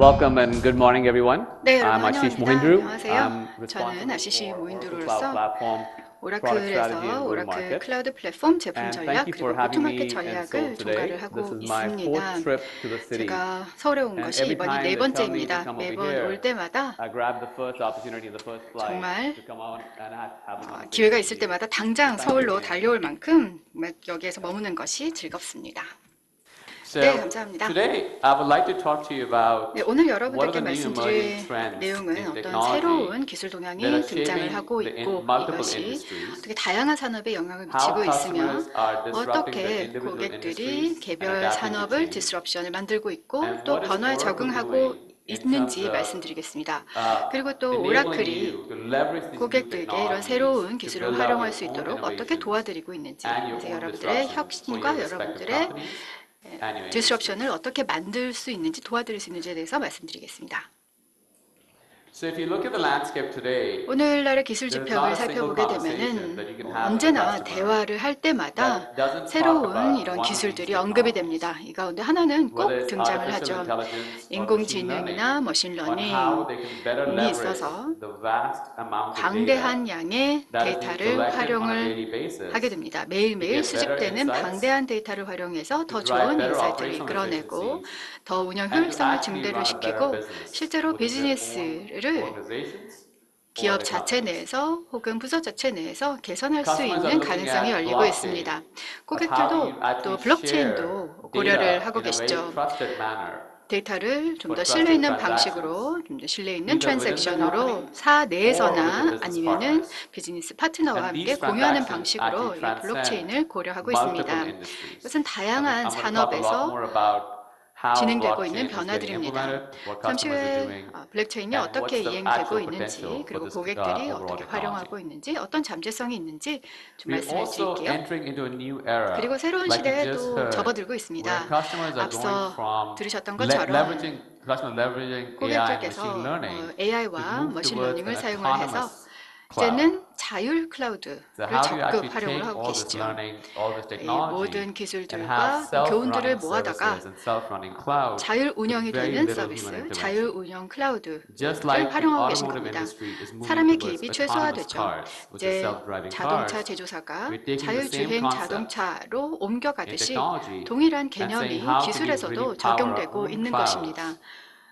Welcome and good morning, everyone. 네, 여러분 I'm Ashish 환영합니다. Mohindru. 안녕하세요. I'm 저는 아시시 responsible for 모힌두로로서 Platform, Product Strategy and 오라클에서 오라클 Go-to-Market. 클라우드 플랫폼 제품 And 전략 thank you for 그리고 having 고투마켓 me. And so 전략을 총괄을 today, 하고 this is my 있습니다. fourth trip to the city. 제가 서울에 온 And 것이 every 이번이 time 네 they tell me to 번째입니다. come over 매번 올 here, 때마다 I grab the first opportunity, the first flight 정말 to come out and have a conversation 기회가 with 있을 you. 때마다 당장 Thank you 서울로 again. 달려올 만큼 여기에서 머무는 것이 즐겁습니다. So 네, 감사합니다. today I would like to talk to you about 네, 오늘 what are 여러분들께 the new emerging 말씀드릴 trends 내용은 in 어떤 technology 새로운 기술 that 동향이 are 등장을 shaping 하고 있고 multiple 이것이 industries, 어떻게 다양한 산업에 영향을 how 미치고 있으며 customers are disrupting their 어떻게 individual 고객들이 industries and 개별 adapting to 산업을 change, 디스럽션을 만들고 있고 and 또 what is 변화에 Oracle 적응하고 doing in terms 있는지 of 말씀드리겠습니다. 그리고 또 enabling 오라클이 you to leverage these new 고객들에게 이런 technologies 새로운 to 기술을 build out 활용할 your 수 own 있도록 어떻게 innovations 도와드리고 있는지, and your 그래서 own 여러분들의 disruptions for your 혁신과 respective 여러분들의 companies and your 디스럽션을 industries. 어떻게 만들 수 있는지 도와드릴 수 있는지에 대해서 말씀드리겠습니다. So if you look at the landscape today, 오늘날의 기술 there's not 지평을 a single 살펴보게 conversation that you 되면은 can have with a 언제나 customer 대화를 할 때마다 that doesn't talk 새로운 about 이런 one of these 기술들이 언급이 technologies. 됩니다. 이 가운데 하나는 꼭 Whether it's 등장을 artificial 하죠. intelligence or machine 인공지능이나 learning, on how they can better 머신러닝이 leverage 있어서 the vast amount of 방대한 data 양의 that is being 데이터를 collected on a 활용을 daily basis 하게 됩니다. to 매일매일 get better 수집되는 insights, 방대한 데이터를 활용해서 더 to drive 좋은 better 인사이트를 operational 이끌어내고 efficiencies, 더 운영 and to 효율성을 actually 증대를 run a better 시키고 business 실제로 within their own 비즈니스를 organizations or 기업 their 자체 companies. 내에서 혹은 부서 자체 내에서 개선할 수 Customers are 있는 looking 가능성이 at 열리고 blockchain 있습니다. of how 고객들도 you 또 actually share 블록체인도 고려를 data 하고 in a very 계시죠. trusted manner 데이터를 좀 for 더 신뢰 trusted 있는 transactions, 방식으로, 좀 더 신뢰 있는 either within the 트랜잭션으로 company 사 or with the 내에서나 business 아니면은 partners. 비즈니스 파트너와 And 함께 these 공유하는 transactions 방식으로 actually 이 transcend 블록체인을 고려하고 multiple 있습니다. industries. 이것은 다양한 I'm going to talk a lot 산업에서 more about how 진행되고 있는 blockchain is getting 변화들입니다. implemented, what 잠시 customers are 후에 doing, 블록체인이 and 어떻게 what's the 이행되고 actual 있는지, potential for 그리고 this 고객들이 overall 어떻게 technology. 활용하고 있는지, 어떤 잠재성이 있는지 좀 We're 말씀을 also 드릴게요. entering into a new era, 그리고 새로운 like you just 시대에도 heard, 접어들고 where 있습니다. customers are going 앞서 from 들으셨던 것처럼 leveraging AI and 고객들께서 machine learning to AI와 move towards 머신러닝을 an 사용을 해서 autonomous cloud. 이제는 자율 클라우드를 So how do you 적극 actually 활용을 take 하고 all this 계시죠. learning, all this 이 technology, 모든 and have 기술들과 교훈들을 self-running 모아다가 services and self-running cloud 자율 with 운영이 very 되는 little human 서비스, 자율 intervention? 운영 클라우드를 Just like the 활용하고 계신 automotive 겁니다. industry is moving 사람의 towards 개입이 autonomous 최소화되죠. cars, which is 이제 self-driving 자동차 cars, 제조사가 we're taking the same 자율주행 concept 자동차로 in 옮겨가듯이 technology 동일한 and saying 개념이 how can we really 기술에서도 power our 적용되고 own 있는 clouds 것입니다.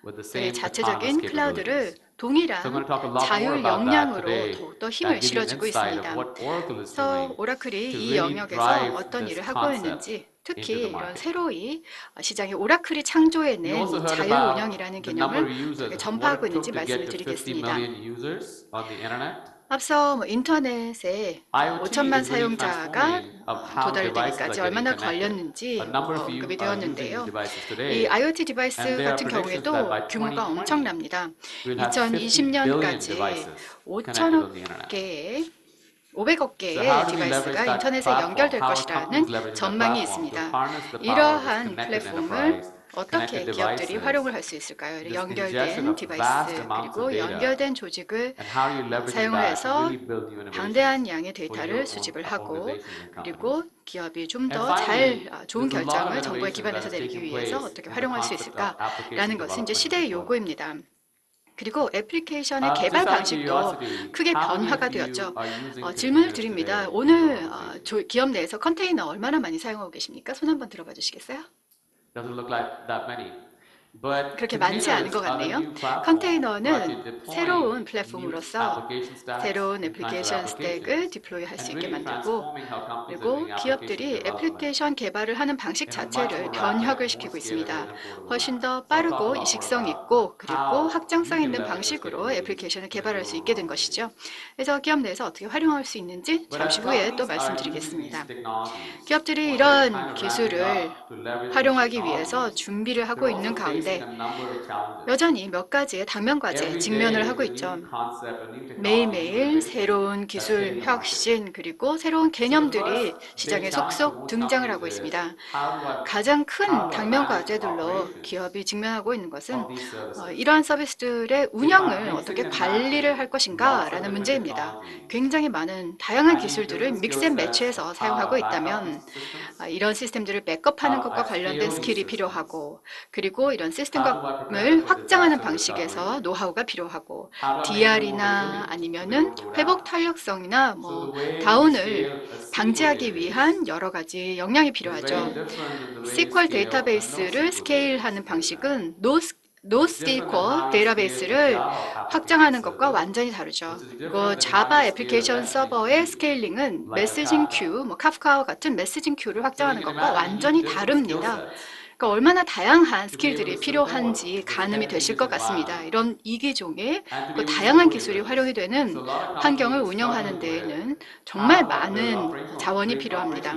with the 이 same autonomous 자체적인 클라우드를 capabilities. So I'm 동일한 going to talk a lot more 자율 about that 역량으로 today 더욱더 and 힘을 give you an 실어주고 insight of 있습니다. what Oracle is 그래서 doing 오라클이 to 이 really 영역에서 drive 어떤 this 일을 하고 concept 있는지, into the 특히 이런 market. 새로이 시장에 오라클이 You 창조해낸 also 이 heard 자율 about 운영이라는 the number of 개념을 users, 어떻게 what 전파하고 it took 있는지 to 말씀을 get to 50 드리겠습니다. million users on the internet. 앞서 인터넷에 IoT 5천만 is really 사용자가 transforming of how devices are 도달되기까지 getting 얼마나 connected. 걸렸는지 A number of you 언급이 are using these 되었는데요. devices 이 today, IoT and 디바이스 there are 같은 predictions that by 경우에도 규모가 2020 엄청납니다. we'll have 50 billion 2020년까지 devices connected 5천억 on the internet. 개의 500억 So 개의 how do we leverage 디바이스가 that 인터넷에 platform? 연결될 How are 것이라는 companies leveraging that 전망이 platform to 있습니다. harness the power of this 이러한 connected 플랫폼을 enterprise, 어떻게 connected 기업들이 devices, 활용을 할 수 있을까요? this 연결된 ingestion of vast 디바이스 amounts 그리고 of data, 연결된 조직을 and how are you leveraging 사용을 that to 해서 really build new 방대한 innovations 양의 for 데이터를 your own 수집을 하고 organizations and 그리고 companies? 기업이 좀 And 더 finally, 좋은 there's a lot of 결정을 정보의 innovation that 기반에서 is 내리기 taking 위해서 place 어떻게 in the 활용할 수 concept of 있을까라는 application 것은 이제 development 시대의 as well. 요구입니다. 그리고 애플리케이션의 개발 Just out of 방식도 curiosity, 크게 how many 변화가 of you 되었죠. are using 질문을 containers 드립니다. today in your 오늘 organization? 기업 내에서 컨테이너 얼마나 많이 사용하고 계십니까? 손 한번 들어봐 주시겠어요? Doesn't look like that many. But 그렇게 많지 않은 containers 것 are the 같네요. new platform for 컨테이너는 actually deploying 새로운 new 플랫폼으로서 application stacks, 새로운 new kinds of 애플리케이션 스택을 applications, 디플로이 할 수 and 있게 really 만들고 transforming how companies are 그리고 doing application 기업들이 development 애플리케이션 개발을 하는 방식 in a much 자체를 more rapid, 변혁을 more 시키고 scalable 있습니다. and affordable 훨씬 manner. 더 So I'll talk a 빠르고 lot more 이식성 about 있고 그리고 how you 확장성 can 있는 leverage those 방식으로 capabilities 애플리케이션을 within 개발할 your 수 own 있게 된 organization. 것이죠. 그래서 기업 내에서 어떻게 활용할 수 있는지 But 잠시 as 후에 또 companies are using these 말씀드리겠습니다. technologies, 기업들이 or they're 이런 kind of ramping 기술을 up to leverage these 활용하기 위해서 technologies, 준비를 하고 they're 있는 also facing 가운데 a number of challenges. 여전히 몇 가지의 당면 과제에 Every 직면을 day 하고 is a 있죠. new concept, a new technology, new 매일매일 innovation 새로운 that's 기술 hitting the market. 혁신 그리고 새로운 So the 개념들이 first big 시장에 challenge for 속속 most 등장을 companies 하고 is 있습니다. how 가장 큰 do I 당면 manage the 과제들로 operations 기업이 직면하고 있는 것은 of these services? 이러한 서비스들의 If I'm 운영을 mixing 어떻게 and 관리를 할 matching lots of 것인가라는 different 문제입니다. technologies, 굉장히 많은 다양한 I need 기술들을 different 믹스 skill 앤 sets 매치해서 of 사용하고 how I back up 있다면 these systems, 이런 시스템들을 백업하는 how 것과 I 관련된 scale these 스킬이 systems, 필요하고 그리고 이런 시스템을 확장하는 방식에서 노하우가 필요하고 DR이나 아니면은 회복 탄력성이나 뭐 다운을 방지하기 위한 여러 가지 역량이 필요하죠. SQL 데이터베이스를 스케일하는 방식은 NoSQL 데이터베이스를 확장하는 것과 완전히 다르죠. 그리고 자바 애플리케이션 서버의 스케일링은 메시징 큐, 뭐 카프카와 같은 메시징 큐를 확장하는 것과 완전히 다릅니다. 그러니까 얼마나 다양한 스킬들이 필요한지 가늠이 되실 것 같습니다. 이런 이기종의 그 다양한 기술이 활용이 되는 환경을 운영하는 데에는 정말 많은 자원이 필요합니다.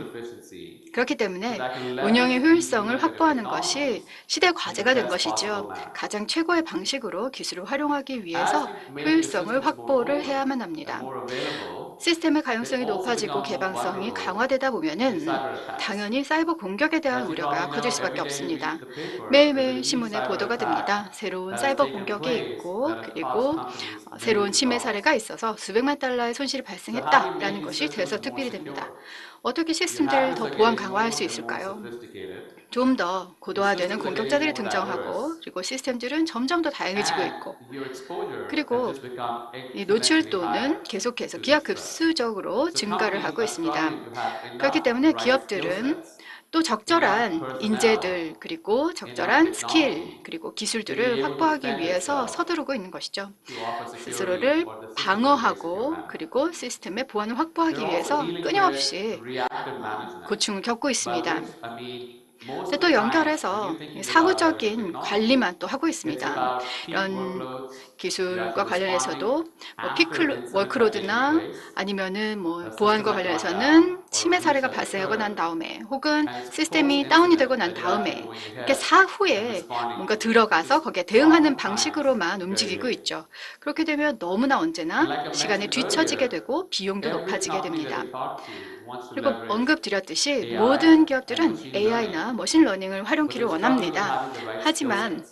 그렇기 때문에 운영의 효율성을 확보하는 것이 시대 과제가 된 것이죠. 가장 최고의 방식으로 기술을 활용하기 위해서 효율성을 확보를 해야만 합니다. 시스템의 가용성이 높아지고 개방성이 강화되다 보면은 당연히 사이버 공격에 대한 우려가 커질 수밖에 없습니다. 매일매일 신문에 보도가 됩니다. 새로운 사이버 공격이 있고 그리고 새로운 침해 사례가 있어서 수백만 달러의 손실이 발생했다라는 것이 대서특필이 됩니다. 어떻게 시스템들을 더 보안 강화할 수 있을까요? 좀 더 고도화되는 공격자들이 등장하고 그리고 시스템들은 점점 더 다양해지고 있고 그리고 이 노출도는 계속해서 기하급수적으로 증가를 하고 있습니다. 그렇기 때문에 기업들은 또 적절한 인재들 그리고 적절한 스킬 그리고 기술들을 확보하기 위해서 서두르고 있는 것이죠. 스스로를 방어하고 그리고 시스템의 보안을 확보하기 위해서 끊임없이 고충을 겪고 있습니다. 또 연결해서 사후적인 관리만 또 하고 있습니다. 이런 기술과 관련해서도 뭐 피크 워크로드나 아니면은 뭐 보안과 관련해서는 침해 사례가 발생하고 난 다음에 혹은 시스템이 다운이 되고 난 다음에 이렇게 사후에 뭔가 들어가서 거기에 대응하는 방식으로만 움직이고 있죠. 그렇게 되면 너무나 언제나 시간이 뒤처지게 되고 비용도 높아지게 됩니다. 그리고 언급드렸듯이 모든 기업들은 AI나 머신러닝을 활용키를 원합니다. 하지만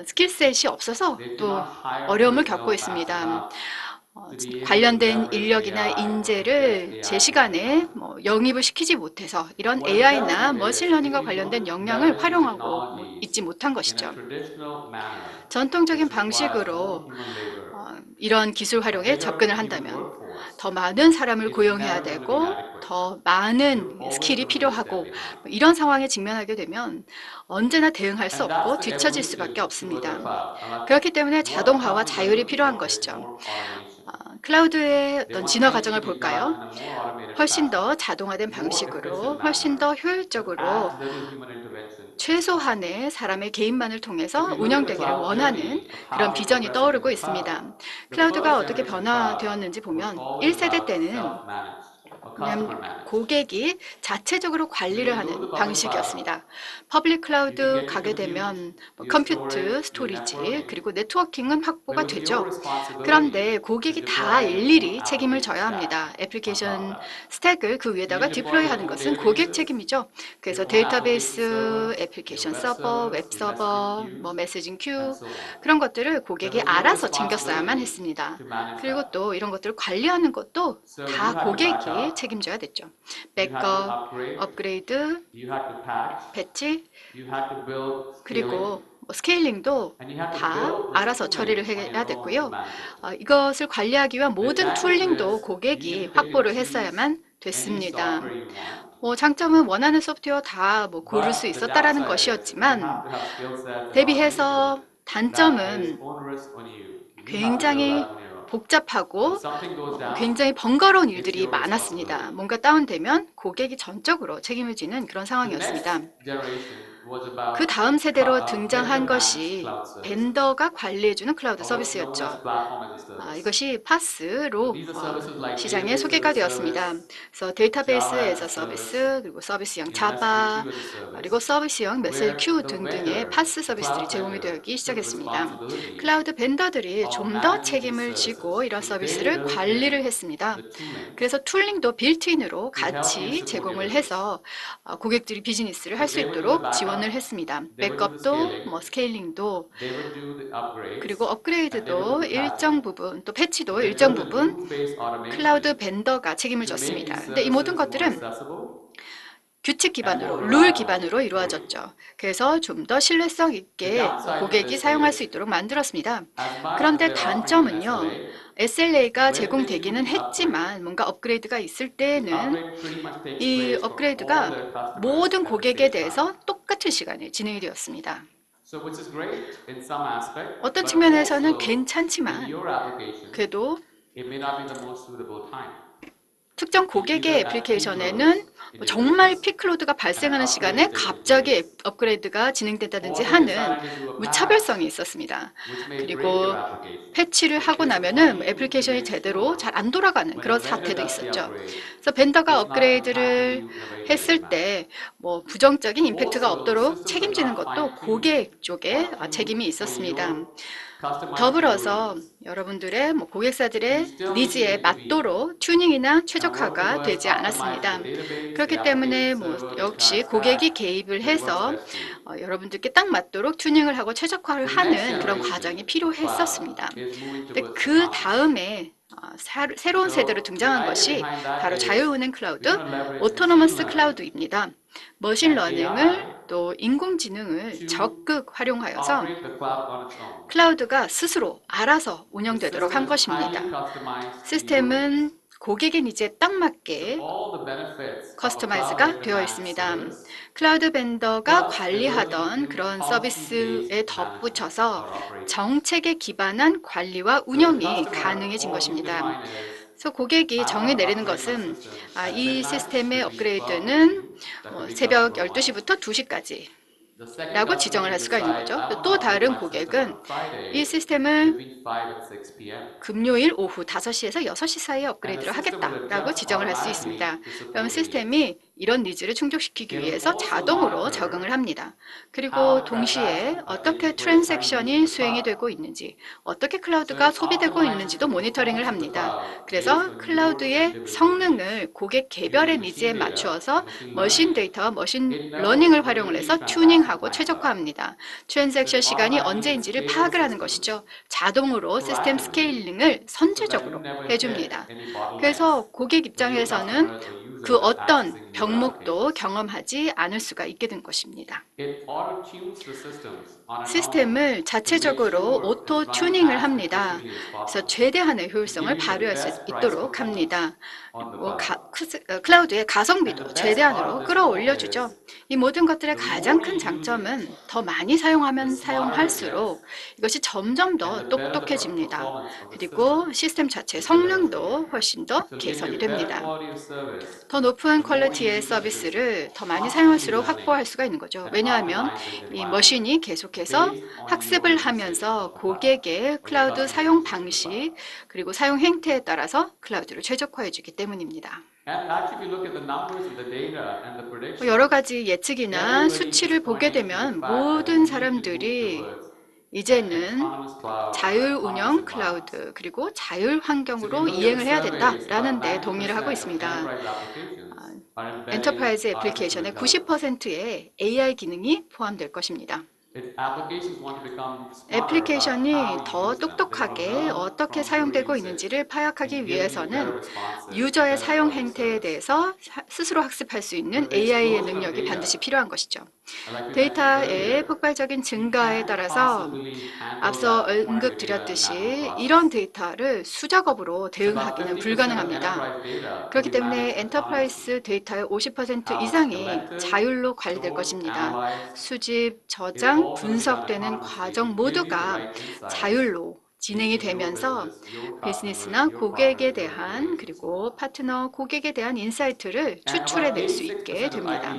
스킬셋이 없어서 또 어려움을 겪고 있습니다. 관련된 인력이나 인재를 제 시간에 영입을 시키지 못해서 이런 AI나 머신러닝과 관련된 역량을 활용하고 있지 못한 것이죠. 전통적인 방식으로 이런 기술 활용에 접근을 한다면 더 많은 사람을 고용해야 되고 더 많은 스킬이 필요하고 이런 상황에 직면하게 되면 언제나 대응할 수 없고 뒤처질 수밖에 없습니다. 그렇기 때문에 자동화와 자율이 필요한 것이죠. 클라우드의 어떤 진화 과정을 볼까요? 훨씬 더 자동화된 방식으로 훨씬 더 효율적으로 최소한의 사람의 개인만을 통해서 운영되기를 원하는 그런 비전이 떠오르고 있습니다. 클라우드가 어떻게 변화되었는지 보면 1세대 때는 그냥 고객이 자체적으로 관리를 하는 방식이었습니다. 퍼블릭 클라우드 가게 되면 컴퓨트, 스토리지, 그리고 네트워킹은 확보가 되죠. 그런데 고객이 다 일일이 책임을 져야 합니다. 애플리케이션 스택을 그 위에다가 디플로이하는 것은 고객 책임이죠. 그래서 데이터베이스, 애플리케이션 서버, 웹 서버, 메시징 큐 그런 것들을 고객이 알아서 챙겼어야만 했습니다. 그리고 또 이런 것들을 관리하는 것도 다 고객이 책임져야 됐죠. 백업, 업그레이드, 패치, 그리고 스케일링도 다 알아서 처리를 해야 됐고요. 이것을 관리하기 위한 모든 툴링도 고객이 확보를 했어야만 됐습니다. 장점은 원하는 소프트웨어 다 고를 수 있었다라는 것이었지만 대비해서 단점은 굉장히 복잡하고 굉장히 번거로운 일들이 많았습니다. 뭔가 다운되면 고객이 전적으로 책임을 지는 그런 상황이었습니다. 그 다음 세대로 등장한 것이 벤더가 관리해주는 클라우드 서비스였죠. 이것이 파스로 시장에 소개가 되었습니다. 그래서 데이터베이스 에서 서비스, 그리고 서비스형 자바, 그리고 서비스형 메시지 큐 등등의 파스 서비스들이 제공이 되기 시작했습니다. 클라우드 벤더들이 좀 더 책임을 지고 이런 서비스를 관리를 했습니다. 그래서 툴링도 빌트인으로 같이 제공을 해서 고객들이 비즈니스를 할 수 있도록 지원을 했습니다. 백업도 스케일링도 그리고 업그레이드도 일정 부분 또 패치도 일정 부분 클라우드 벤더가 책임을 졌습니다. 근데 이 모든 것들은 규칙 기반으로, 룰 기반으로 이루어졌죠. 그래서 좀 더 신뢰성 있게 고객이 사용할 수 있도록 만들었습니다. 그런데 단점은요, SLA가 제공되기는 했지만 뭔가 업그레이드가 있을 때에는 이 업그레이드가 모든 고객에 대해서 똑같은 시간에 진행이 되었습니다. 어떤 측면에서는 괜찮지만 그래도 특정 고객의 애플리케이션에는 정말 피크로드가 발생하는 시간에 갑자기 업그레이드가 진행된다든지 하는 무차별성이 있었습니다. 그리고 패치를 하고 나면은 애플리케이션이 제대로 잘 안 돌아가는 그런 사태도 있었죠. 그래서 벤더가 업그레이드를 했을 때 뭐 부정적인 임팩트가 없도록 책임지는 것도 고객 쪽에 책임이 있었습니다. 더불어서 여러분들의 고객사들의 니즈에 맞도록 튜닝이나 최적화가 되지 않았습니다. 그렇기 때문에 역시 고객이 개입을 해서 여러분들께 딱 맞도록 튜닝을 하고 최적화를 하는 그런 과정이 필요했었습니다. 근데 그 다음에 새로운 세대로 등장한 것이 바로 자율운행 클라우드, 오토노머스 클라우드입니다. 머신러닝을 또 인공지능을 적극 활용하여서 클라우드가 스스로 알아서 운영되도록 한 것입니다. 시스템은 고객의 니즈에 딱 맞게 커스터마이즈가 되어 있습니다. 클라우드 벤더가 관리하던 그런 서비스에 덧붙여서 정책에 기반한 관리와 운영이 가능해진 것입니다. 그래서 고객이 정의 내리는 것은 이 시스템의 업그레이드는 새벽 12시부터 2시까지 라고 지정을 할 수가 있는 거죠. 또 다른 고객은 이 시스템을 금요일 오후 5시에서 6시 사이에 업그레이드를 하겠다라고 지정을 할 수 있습니다. 그럼 시스템이 이런 니즈를 충족시키기 위해서 자동으로 적응을 합니다. 그리고 동시에 어떻게 트랜잭션이 수행이 되고 있는지, 어떻게 클라우드가 소비되고 있는지도 모니터링을 합니다. 그래서 클라우드의 성능을 고객 개별의 니즈에 맞추어서 머신 데이터와 머신 러닝을 활용을 해서 튜닝하고 최적화합니다. 트랜잭션 시간이 언제인지를 파악을 하는 것이죠. 자동으로 시스템 스케일링을 선제적으로 해줍니다. 그래서 고객 입장에서는 그 어떤 병목도 경험하지 않을 수가 있게 된 것입니다. 시스템을 자체적으로 오토 튜닝을 합니다. 그래서 최대한의 효율성을 발휘할 수 있도록 합니다. 그리고 클라우드의 가성비도 최대한으로 끌어올려주죠. 이 모든 것들의 가장 큰 장점은 더 많이 사용하면 사용할수록 이것이 점점 더 똑똑해집니다. 그리고 시스템 자체의 성능도 훨씬 더 개선이 됩니다. 더 높은 퀄리티의 서비스를 더 많이 사용할수록 확보할 수가 있는 거죠. 왜냐하면 이 머신이 계속해서 학습을 하면서 고객의 클라우드 사용 방식 그리고 사용 행태에 따라서 클라우드를 최적화해 주기 때문입니다. 여러 가지 예측이나 수치를 보게 되면 모든 사람들이 이제는 자율 운영 클라우드 그리고 자율 환경으로 이행을 해야 된다라는 데 동의를 하고 있습니다. 엔터프라이즈 애플리케이션의 90%의 AI 기능이 포함될 것입니다. 애플리케이션이 더 똑똑하게 어떻게 사용되고 있는지를 파악하기 위해서는 유저의 사용 행태에 대해서 스스로 학습할 수 있는 AI의 능력이 반드시 필요한 것이죠. 데이터의 폭발적인 증가에 따라서 앞서 언급드렸듯이 이런 데이터를 수작업으로 대응하기는 불가능합니다. 그렇기 때문에 엔터프라이즈 데이터의 50% 이상이 자율로 관리될 것입니다. 수집, 저장, 분석되는 과정 모두가 자율로 진행이 되면서 비즈니스나 고객에 대한 그리고 파트너 고객에 대한 인사이트를 추출해낼 수 있게 됩니다.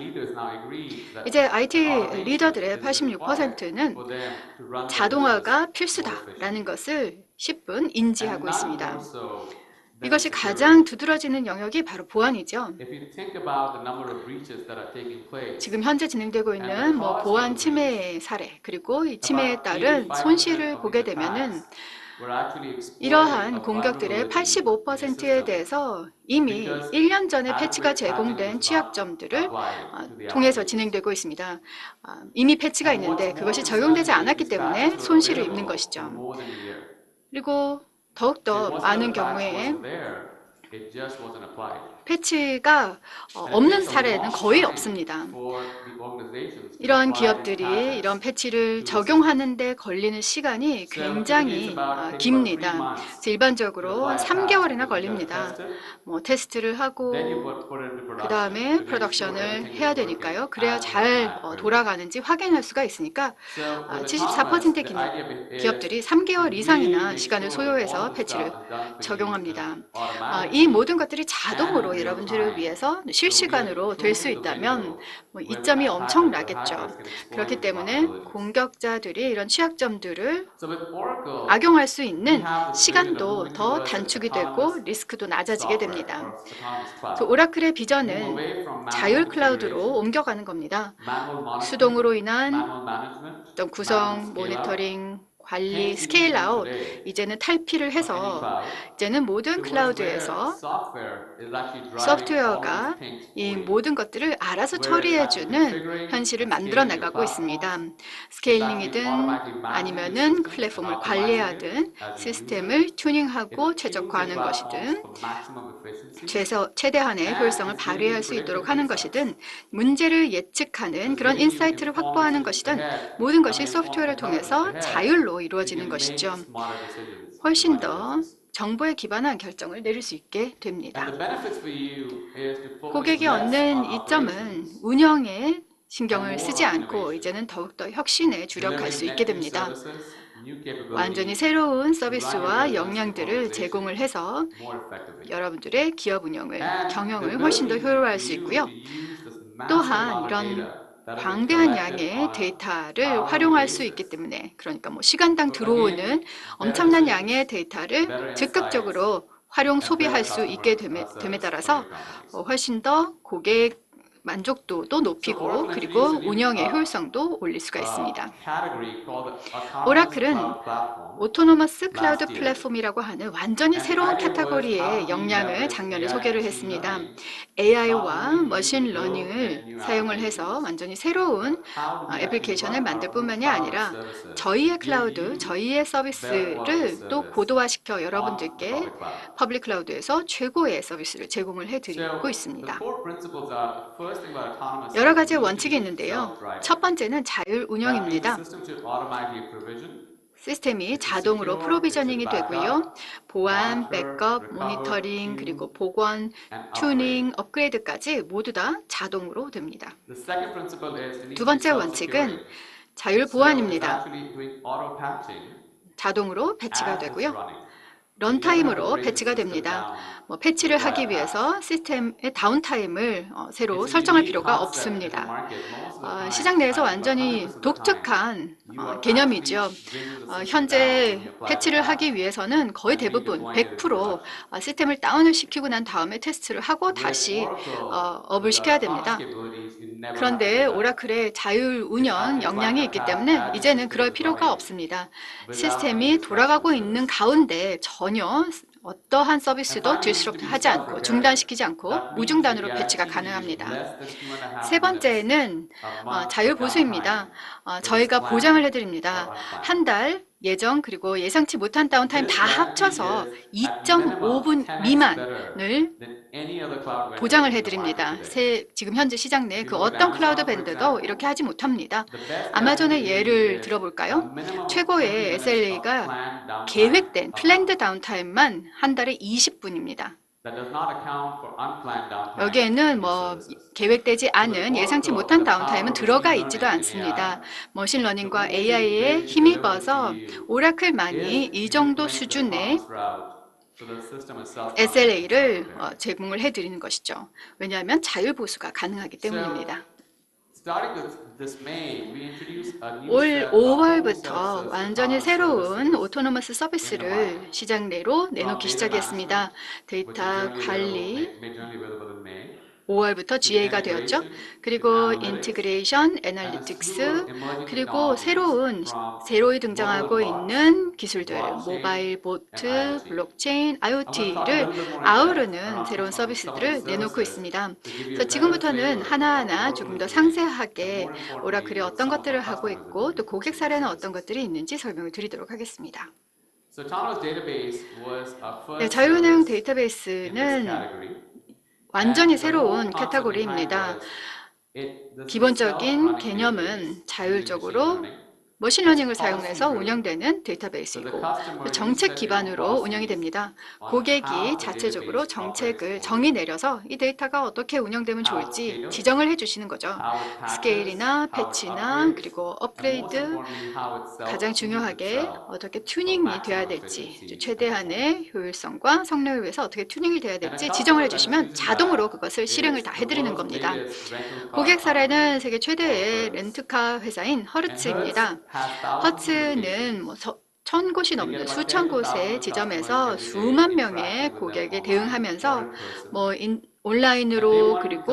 이제 IT 리더들의 86%는 자동화가 필수다라는 것을 10분 인지하고 있습니다. 이것이 가장 두드러지는 영역이 바로 보안이죠. 지금 현재 진행되고 있는 보안 침해 사례 그리고 이 침해에 따른 손실을 보게 되면은 이러한 공격들의 85%에 대해서 이미 1년 전에 패치가 제공된 취약점들을 통해서 진행되고 있습니다. 이미 패치가 있는데 그것이 적용되지 않았기 때문에 손실을 입는 것이죠. 그리고 더욱더 많은 경우에 패치가 없는 사례는 거의 없습니다. 이런 기업들이 이런 패치를 적용하는데 걸리는 시간이 굉장히 깁니다. 그래서 일반적으로 한 3개월이나 걸립니다. 뭐 테스트를 하고 그 다음에 프로덕션을 해야 되니까요. 그래야 잘 돌아가는지 확인할 수가 있으니까 74%의 기업들이 3개월 이상이나 시간을 소요해서 패치를 적용합니다. 이 모든 것들이 자동으로 여러분들을 위해서 실시간으로 될 수 있다면 뭐 이점이 엄청나겠죠. 그렇기 때문에 공격자들이 이런 취약점들을 악용할 수 있는 시간도 더 단축이 되고 리스크도 낮아지게 됩니다. 그래서 오라클의 비전은 자율 클라우드로 옮겨가는 겁니다. 수동으로 인한 어떤 구성, 모니터링, 관리, 스케일 아웃, 이제는 탈피를 해서 이제는 모든 클라우드에서 소프트웨어가 이 모든 것들을 알아서 처리해주는 현실을 만들어 나가고 있습니다. 스케일링이든 아니면은 플랫폼을 관리하든 시스템을 튜닝하고 최적화하는 것이든 최대한의 효율성을 발휘할 수 있도록 하는 것이든 문제를 예측하는 그런 인사이트를 확보하는 것이든 모든 것이 소프트웨어를 통해서 자율로 이루어지는 것이죠. 훨씬 더 정보에 기반한 결정을 내릴 수 있게 됩니다. 고객이 얻는 이점은 운영에 신경을 쓰지 않고 이제는 더욱더 혁신에 주력할 수 있게 됩니다. 완전히 새로운 서비스와 역량들을 제공을 해서 여러분들의 기업 운영을, 경영을 훨씬 더 효율화할 수 있고요. 또한 이런 광대한 양의 데이터를 활용할 수 있기 때문에, 그러니까 뭐 시간당 들어오는 엄청난 양의 데이터를 즉각적으로 활용 소비할 수 있게 됨에 따라서 훨씬 더 고객 만족도도 높이고 그리고 운영의 효율성도 올릴 수가 있습니다. 오라클은 오토노머스 클라우드 플랫폼이라고 하는 완전히 새로운 카테고리의 역량을 작년에 소개를 했습니다. AI와 머신 러닝을 사용을 해서 완전히 새로운 애플리케이션을 만들 뿐만이 아니라 저희의 클라우드, 저희의 서비스를 또 고도화시켜 여러분들께 퍼블릭 클라우드에서 최고의 서비스를 제공을 해드리고 있습니다. 여러 가지 원칙이 있는데요. 첫 번째는 자율 운영입니다. 시스템이 자동으로 프로비저닝이 되고요. 보안, 백업, 모니터링, 그리고 복원, 튜닝, 업그레이드까지 모두 다 자동으로 됩니다. 두 번째 원칙은 자율 보안입니다. 자동으로 배치가 되고요. 런타임으로 배치가 됩니다. 패치를 하기 위해서 시스템의 다운타임을 새로 설정할 필요가 없습니다. 시장 내에서 완전히 독특한 개념이죠. 현재 패치를 하기 위해서는 거의 대부분 100% 시스템을 다운을 시키고 난 다음에 테스트를 하고 다시 업을 시켜야 됩니다. 그런데 오라클의 자율 운영 역량이 있기 때문에 이제는 그럴 필요가 없습니다. 시스템이 돌아가고 있는 가운데 전혀 어떠한 서비스도 디스럽트하지 않고 중단시키지 않고 무중단으로 배치가 가능합니다. 세 번째는 자율 보수입니다. 저희가 보장을 해드립니다. 한 달 예정 그리고 예상치 못한 다운타임 다 합쳐서 2.5분 미만을 보장을 해드립니다. 지금 현재 시장 내 그 어떤 클라우드 밴드도 이렇게 하지 못합니다. 아마존의 예를 들어볼까요? 최고의 SLA가 계획된 플랜드 다운타임만 한 달에 20분입니다. 여기에는 계획되지 않은 예상치 못한 다운타임은 들어가 있지도 않습니다. 머신러닝과 AI에 힘입어서 오라클만이 이 정도 수준의 SLA를 제공을 해드리는 것이죠. 왜냐하면 자율 보수가 가능하기 때문입니다. 올 5월부터 완전히 새로운 오토노머스 서비스를 시장 내로 내놓기 시작했습니다. 데이터 관리 5월부터 GA가 되었죠. 그리고 인티그레이션, 애널리틱스, 그리고 새로이 등장하고 있는 기술들, 모바일 보트, 블록체인, IoT를 아우르는 새로운 서비스들을 내놓고 있습니다. 그래서 지금부터는 하나하나 조금 더 상세하게 오라클이 어떤 것들을 하고 있고 또 고객 사례는 어떤 것들이 있는지 설명을 드리도록 하겠습니다. 네, 자율운영 데이터베이스는 완전히 새로운 카테고리입니다. 기본적인 개념은 자율적으로 머신러닝을 사용해서 운영되는 데이터베이스이고 정책 기반으로 운영이 됩니다. 고객이 자체적으로 정책을 정의 내려서 이 데이터가 어떻게 운영되면 좋을지 지정을 해주시는 거죠. 스케일이나 패치나 그리고 업그레이드, 가장 중요하게 어떻게 튜닝이 돼야 될지, 최대한의 효율성과 성능을 위해서 어떻게 튜닝이 돼야 될지 지정을 해주시면 자동으로 그것을 실행을 다 해드리는 겁니다. 고객 사례는 세계 최대의 렌트카 회사인 허르츠입니다. 허츠는 1000곳이 넘는 수천 곳의 지점에서 수만 명의 고객에 대응하면서 온라인으로 그리고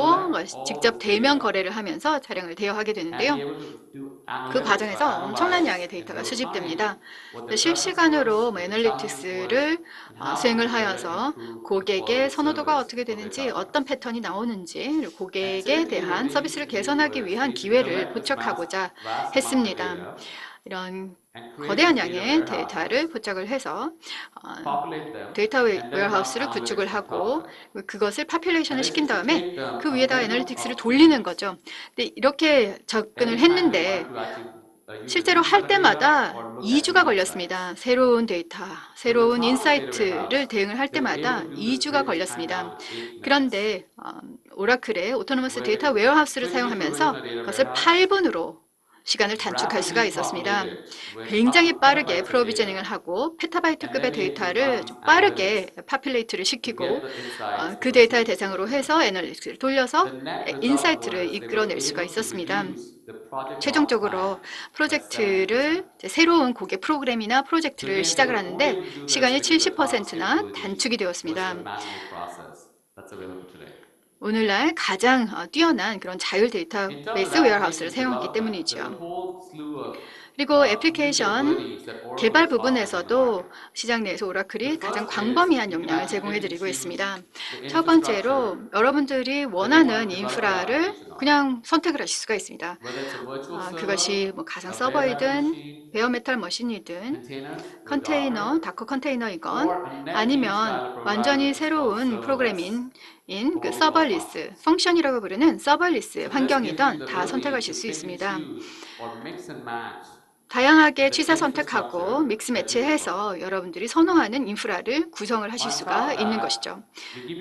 직접 대면 거래를 하면서 차량을 대여하게 되는데요. 그 과정에서 엄청난 양의 데이터가 수집됩니다. 실시간으로 애널리틱스를 수행을 하여서 고객의 선호도가 어떻게 되는지, 어떤 패턴이 나오는지, 고객에 대한 서비스를 개선하기 위한 기회를 포착하고자 했습니다. 이런 거대한 양의 데이터를 포착을 해서 데이터 웨어하우스를 구축을 하고 그것을 파퓰레이션을 시킨 다음에 그 위에다 애널리틱스를 돌리는 거죠. 근데 이렇게 접근을 했는데 실제로 할 때마다 2주가 걸렸습니다. 새로운 데이터, 새로운 인사이트를 대응을 할 때마다 2주가 걸렸습니다. 그런데 오라클의 오토노머스 데이터 웨어하우스를 사용하면서 그것을 8분으로 시간을 단축할 수가 있었습니다. 굉장히 빠르게 프로비저닝을 하고 페타바이트급의 데이터를 좀 빠르게 파퓰레이트를 시키고 그 데이터를 대상으로 해서 애널리틱스를 돌려서 인사이트를 이끌어낼 수가 있었습니다. 최종적으로 프로젝트를 새로운 고객 프로그램이나 프로젝트를 시작을 하는데 시간이 70%나 단축이 되었습니다. 오늘날 가장 뛰어난 그런 자율 데이터베이스 웨어하우스를 사용하기 때문이죠. 그리고 애플리케이션 개발 부분에서도 시장 내에서 오라클이 가장 광범위한 역량을 제공해드리고 있습니다. 첫 번째로 여러분들이 원하는 인프라를 그냥 선택을 하실 수가 있습니다. 그것이 가상 서버이든 베어메탈 머신이든 컨테이너, 다커 컨테이너이건 아니면 완전히 새로운 프로그래밍 그 서버리스, 펑션이라고 부르는 서버리스 환경이든 다 선택하실 수 있습니다. 다양하게 취사 선택하고 믹스 매치해서 여러분들이 선호하는 인프라를 구성을 하실 수가 있는 것이죠.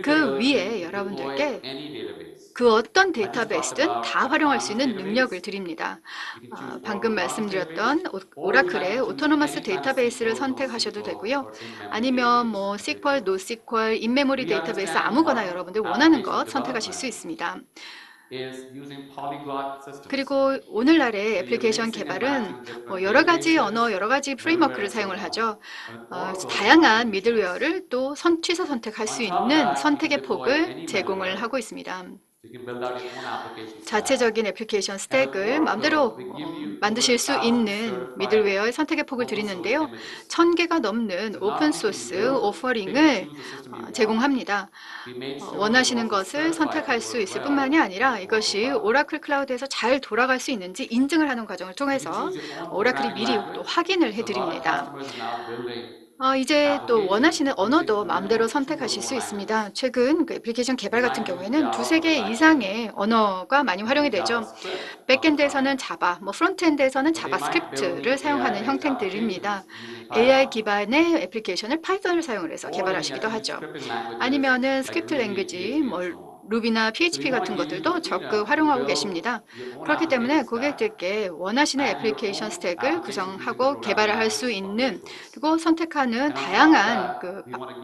그 위에 여러분들께 그 어떤 데이터베이스든 다 활용할 수 있는 능력을 드립니다. 방금 말씀드렸던 오라클의 오토노머스 데이터베이스를 선택하셔도 되고요. 아니면 SQL, NoSQL, 인메모리 데이터베이스 아무거나 여러분들 원하는 것 선택하실 수 있습니다. 그리고 오늘날의 애플리케이션 개발은 여러 가지 언어, 여러 가지 프레임워크를 사용을 하죠. 다양한 미들웨어를 또 취사 선택할 수 있는 선택의 폭을 제공을 하고 있습니다. 자체적인 애플리케이션 스택을 마음대로 만드실 수 있는 미들웨어의 선택의 폭을 드리는데요. 1000개가 넘는 오픈소스 오퍼링을 제공합니다. 원하시는 것을 선택할 수 있을 뿐만이 아니라 이것이 오라클 클라우드에서 잘 돌아갈 수 있는지 인증을 하는 과정을 통해서 오라클이 미리 또 확인을 해드립니다. 이제 또 원하시는 언어도 마음대로 선택하실 수 있습니다. 최근 그 애플리케이션 개발 같은 경우에는 2~3개 이상의 언어가 많이 활용이 되죠. 백엔드에서는 자바, 프론트엔드에서는 자바스크립트를 사용하는 형태들입니다. AI 기반의 애플리케이션을 파이썬을 사용을 해서 개발하시기도 하죠. 아니면은 스크립트 랭귀지, 루비나 PHP 같은 것들도 적극 활용하고 계십니다. 그렇기 때문에 고객들께 원하시는 애플리케이션 스택을 구성하고 개발을 할 수 있는, 그리고 선택하는 다양한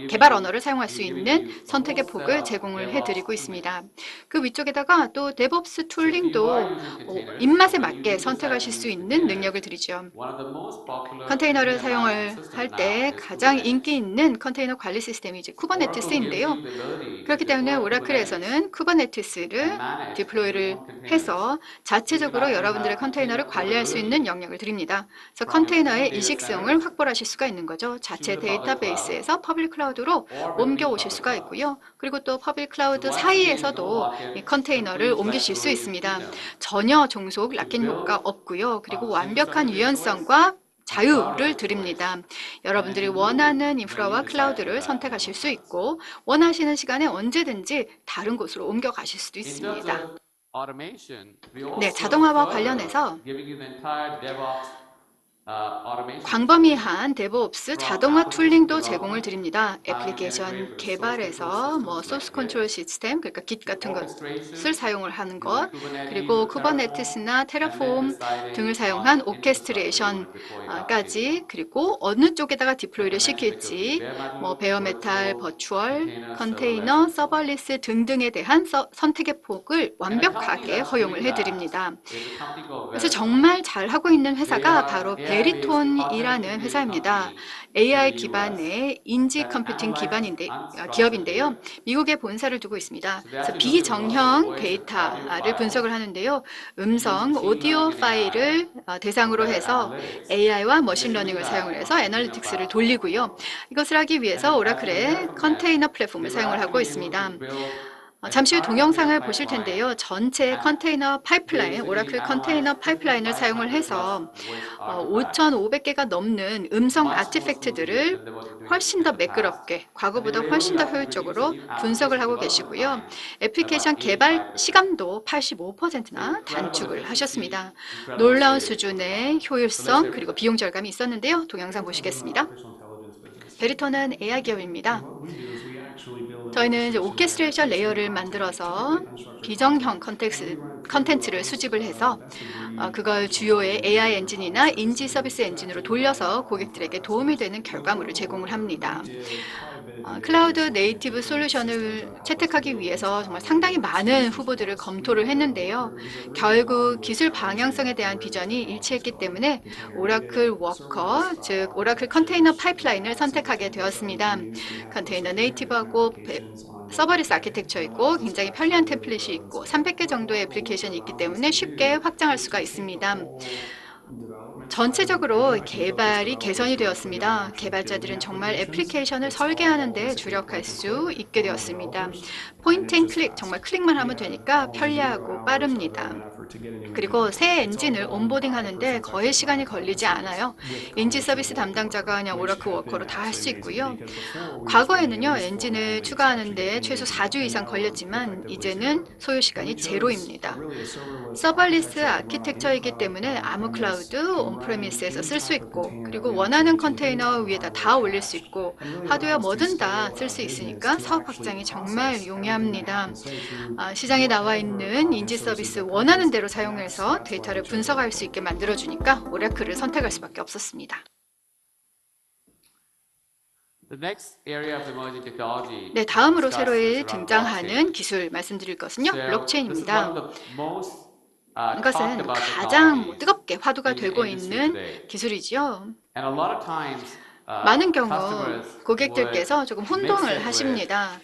개발 언어를 사용할 수 있는 선택의 폭을 제공을 해드리고 있습니다. 그 위쪽에다가 또 데브옵스 툴링도 입맛에 맞게 선택하실 수 있는 능력을 드리죠. 컨테이너를 사용을 할 때 가장 인기 있는 컨테이너 관리 시스템이 이제 쿠버네티스인데요. 그렇기 때문에 오라클에서는 쿠버네티스를 디플로이를 해서 자체적으로 여러분들의 컨테이너를 관리할 수 있는 영역을 드립니다. 그래서 컨테이너의 이식성을 확보하실 수가 있는 거죠. 자체 데이터베이스에서 퍼블릭 클라우드로 옮겨 오실 수가 있고요. 그리고 또 퍼블릭 클라우드 사이에서도 이 컨테이너를 옮기실 수 있습니다. 전혀 종속 락인 효과 없고요. 그리고 완벽한 유연성과 자유를 드립니다. 여러분들이 원하는 인프라와 클라우드를 선택하실 수 있고 원하시는 시간에 언제든지 다른 곳으로 옮겨 가실 수도 In terms 있습니다. of automation, we 네, also 자동화와 further 관련해서 giving you the entire DevOps automation 광범위한 데브옵스 from 자동화 application 툴링도 제공을 development, 드립니다. how you integrate 애플리케이션 with the source control 개발에서 systems 소스 like 컨트롤 Git, 시스템, 그러니까 깃 to 같은 것을 orchestration 사용을 하는 것, using Kubernetes 그리고 or Terraform, 쿠버네티스나 and then 테라폼 등을 deciding 사용한 on infrastructure you want to deploy the application 오케스트레이션까지, on. 그리고 어느 쪽에다가 Like I 디플로이를 mentioned, it could be 시킬지, bare 뭐 metal, 베어메탈, virtual, 버추얼, container, serverless, 컨테이너, and so on. 서버리스 등등에 대한 선택의 폭을 And a company 완벽하게 that's 허용을 doing that 해드립니다. is a company called 그래서 Veritone. 정말 잘하고 있는 They 회사가 are 바로 AI-based content 베리톤이라는 computing 회사입니다. company AI in the US 기반의 인지 that 컴퓨팅 analyzes 기반인데, unstructured 기업인데요. data. 미국에 본사를 두고 있습니다. So they 그래서 actually look at not only 비정형 voice and audio 데이터를 files 분석을 하는데요. and use 음성, machine 오디오 learning and AI 파일을 for 대상으로 better 해서 analytics. AI와 And they're doing 머신러닝을 사용을 that 해서 on container 애널리틱스를 platform. 돌리고요. 이것을 하기 And 위해서 as you heard 오라클의 from them, 컨테이너 플랫폼을 they were 사용을 하고 actually able 있습니다. to build 잠시 후 entire container 동영상을 보실 pipeline 텐데요. 전체 and 컨테이너 파이프라인, basically 오라클 analyze 컨테이너 파이프라인을 사용을 5,500 plus 해서 voice artifacts 5,500개가 넘는 음성 much more smoothly 아티팩트들을 than they were doing 훨씬 in 더 the past. 매끄럽게, And they 과거보다 were able 훨씬 to 더 actually reduce 효율적으로 the 분석을 application 하고 development 계시고요. time 애플리케이션 about 개발 85%. 시간도 85%나 Incredible 단축을 efficiency, 하셨습니다. incredible 놀라운 savings for the 수준의 company. So let's 효율성 hear from 그리고 them. 비용 절감이 있었는데요. 동영상 Veritone's an 보시겠습니다. artificial intelligence business. 베리톤은 AI 기업입니다. And what we do is we actually build an 저희는 이제 orchestration 오케스트레이션 layer 레이어를 that takes in 만들어서 content, typically unstructured 비정형 content, and we run it through 컨텐츠를 Oracle's 수집을 해서 best of breed 그걸 artificial 주요의 intelligence AI engine or 엔진이나 cloud 인지 services 서비스 engine to 엔진으로 actually provide 돌려서 that platform for our 고객들에게 도움이 customers. 되는 In 결과물을 the 제공을 quarter, we 합니다. did quite a bit of due 클라우드 diligence looking at 네이티브 different systems 솔루션을 that help us 채택하기 build 위해서 정말 entirely 상당히 new 많은 solutions for 후보들을 us. We 검토를 looked at 했는데요. Oracle because it really aligned 결국 with 기술 how engine 방향성에 대한 where the 비전이 technology is 일치했기 going. 때문에 Container 오라클 native, 워커, serverless 즉 오라클 컨테이너 architectures, we 파이프라인을 have some 선택하게 containers that we 되었습니다. can use. We have close 컨테이너 to 300 different 네이티브하고 applications on 서버리스 AWK 아키텍처 that 있고 allows us to 굉장히 actually 편리한 really 템플릿이 grow and 있고 scale. 300개 What 정도의 Oracle Worker 애플리케이션이 있기 allows us 때문에 to 쉽게 do 확장할 is 수가 to take the 있습니다. whole development side of the 전체적으로 equation. I can focus 개발이 개선이 developers directly on 되었습니다. actually building 개발자들은 정말 applications. 애플리케이션을 It's all 설계하는 데 basically 주력할 point and 수 click 있게 for our 되었습니다. developers, and 포인트 it's 앤 just 클릭, 정말 fast. 클릭만 We 하면 have 되니까 almost 0 편리하고 hours of 빠릅니다. development effort to get a new 그리고 vehicle. 새 It's all 엔진을 done 온보딩 by the 하는데 person that's 거의 actually 시간이 running client 걸리지 service 않아요. with 인지 combination 서비스 of Oracle 담당자가 Worker, 그냥 which 오라클 has been 워커로 다 할 수 absolutely 있고요. amazing because before we were spending at 과거에는요, least 4 to 5 엔진을 weeks to actually 추가하는데 get the 최소 engine 4주 up, and 이상 now we're 걸렸지만 effectively 이제는 zero. 소요 And 시간이 we chose 제로입니다. really a serverless 서버리스 architecture that can run on any 아키텍처이기 cloud, 때문에 아무 on-premise, 클라우드, can run 온프레미스에서 any 쓸 수 type of 있고, container that 그리고 we 원하는 actually need, any 컨테이너 type of 위에다 hardware 다 올릴 수 attached, 있고, and really 하드웨어 allow us to 뭐든 다 scale 쓸 our 수 business 있으니까 to 사업 actually 확장이 정말 process everything that 용이합니다. happens, say through 시장에 나와 whatever 있는 content 인지 services 서비스 that 원하는 purpose, 대로 and 사용해서 that's why 데이터를 we chose 분석할 수 Oracle. 있게 만들어주니까 오라클을 선택할 수밖에 없었습니다. The next area of emerging technology 네, to 다음으로 discuss is 새로이 around 등장하는 blockchain. 기술 말씀드릴 것은요, So this is one 블록체인입니다. of the most talked 이것은 about 가장 technologies 뜨겁게 화두가 in the 되고 industry 있는 today. 기술이지요. And a lot of times, 많은 경우 customers 고객들께서 would 조금 mix 혼동을 it with 하십니다.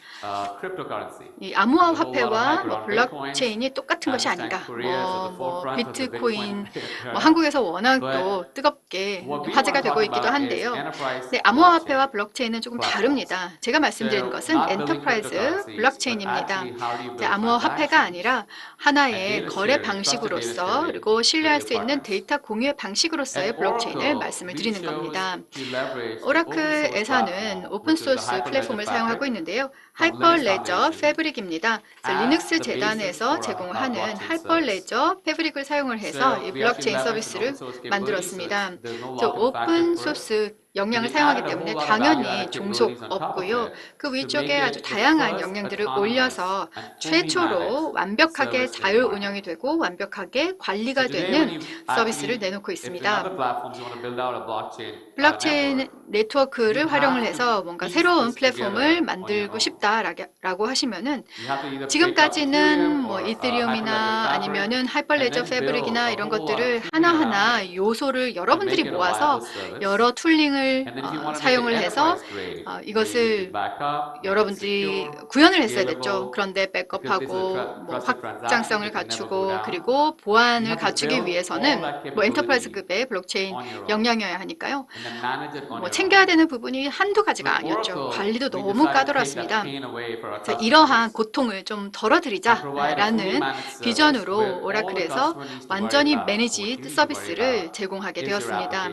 cryptocurrency. 이 암호화 There's a whole lot of 화폐와 hype 뭐 around bitcoins. 블록체인이 똑같은 I 것이 understand 아닌가. Korea is at the forefront of the 비트코인, Bitcoin 뭐 era. 한국에서 워낙 But 또 뜨겁게 what we want 화제가 to 되고 talk 있기도 about is 한데요. enterprise 네, 암호화 blockchain 화폐와 블록체인은 조금 platforms. 다릅니다. 제가 말씀드리는 So 것은 not building 엔터프라이즈 cryptocurrencies, but 블록체인입니다. actually how do you 네, build 암호화 화폐가 transactions 아니라 and 하나의 data 거래 sharing, trusted data 방식으로서 sharing 그리고 with 신뢰할 your 수 있는 partners. 데이터 공유의 방식으로서의 At 블록체인을 Oracle, 말씀을 we 드리는 chose 겁니다. to leverage the open source 오라클에서는 platform, 오픈 which is the 소스 Hyperledger 플랫폼을 사용하고 Fabric 있는데요. from Linux 하이퍼레저 Foundation 패브릭입니다. 그래서 as 리눅스 the basis 재단에서 for a 제공하는 blockchain service. 하이퍼레저 패브릭을 사용을 해서 So 이 we actually 블록체인 leveraged an open 서비스를 source capability, so 만들었습니다. there's no 저 lock-in factor 오픈 for it. 소스 So 역량을 we 사용하기 added a 때문에 whole lot of 당연히 value-added 종속 capabilities on top of 없고요. it 그 to 위쪽에 make 아주 it the 다양한 first 역량들을 autonomous 올려서 and fully 최초로 managed 완벽하게 service in the 자율 market. 운영이 되고 완벽하게 So 관리가 today, when 되는 you 서비스를 actually, 내놓고 if in 있습니다. other platforms you want to build out a blockchain 블록체인 network, you 네트워크를 활용을 have 해서 to 뭔가 piece 새로운 this 플랫폼을 together on your 만들고 own. 싶다라고 하시면은 You have to either pick up 지금까지는 Ethereum 뭐 or Hyperledger 이더리움이나 Fabric 아니면은 and 하이퍼레저 then build 패브릭이나 a 이런 whole lot of 것들을 tooling around 하나하나 it 요소를 and 여러분들이 make it a viable 모아서 service. 여러 툴링을 And then if you want to make it 사용을 해서 enterprise grade, you need 이것을 to back up, make it 여러분들이 secure, 구현을 했어야 됐죠. scalable, 그런데 because this is a 백업하고 뭐 trusted transaction, 확장성을 it can never go 갖추고 down. 그리고 You 보안을 have to 갖추기 build all 위해서는 that 뭐 capability 엔터프라이즈급의 블록체인 on your own 역량이어야 하니까요. and then manage it on 뭐 your 챙겨야 own. 되는 부분이 한두 가지가 With 아니었죠. Oracle, 관리도 we 너무 decided to take that 까다로웠습니다. pain away for 그래서 이러한 고통을 좀 덜어드리자라는 비전으로 오라클에서 완전히 매니지드 서비스를 제공하게 되었습니다.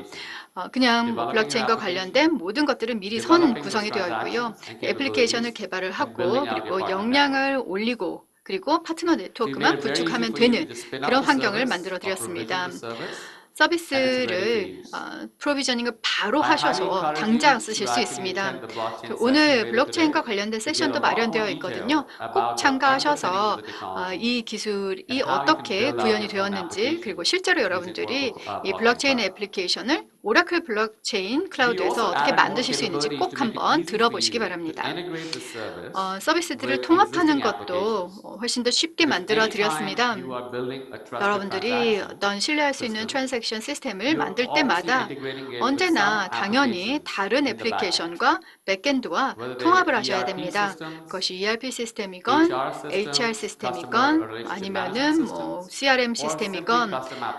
그냥 뭐 블록체인과 관련된 모든 것들은 미리 선 구성이 되어 있고요. 애플리케이션을 개발을 하고 그리고 역량을 올리고 그리고 파트너 네트워크만 구축하면 되는 그런 환경을 만들어 드렸습니다. 서비스를 프로비저닝을 바로 하셔서 당장 쓰실 수 있습니다. 오늘 블록체인과 관련된 세션도 마련되어 있거든요. 꼭 참가하셔서 이 기술이 어떻게 구현이 되었는지 그리고 실제로 여러분들이 이 블록체인 애플리케이션을 오라클 블록체인 클라우드에서 어떻게 만드실 수 있는지 꼭 한번 들어보시기 바랍니다. 서비스들을 통합하는 것도 훨씬 더 쉽게 만들어 드렸습니다. 여러분들이 어떤 신뢰할 수 있는 트랜잭션 시스템을 만들 때마다 언제나 당연히 다른 애플리케이션과 백엔드와 통합을 하셔야 됩니다. 그것이 ERP 시스템이건 HR 시스템이건 아니면은 뭐 CRM 시스템이건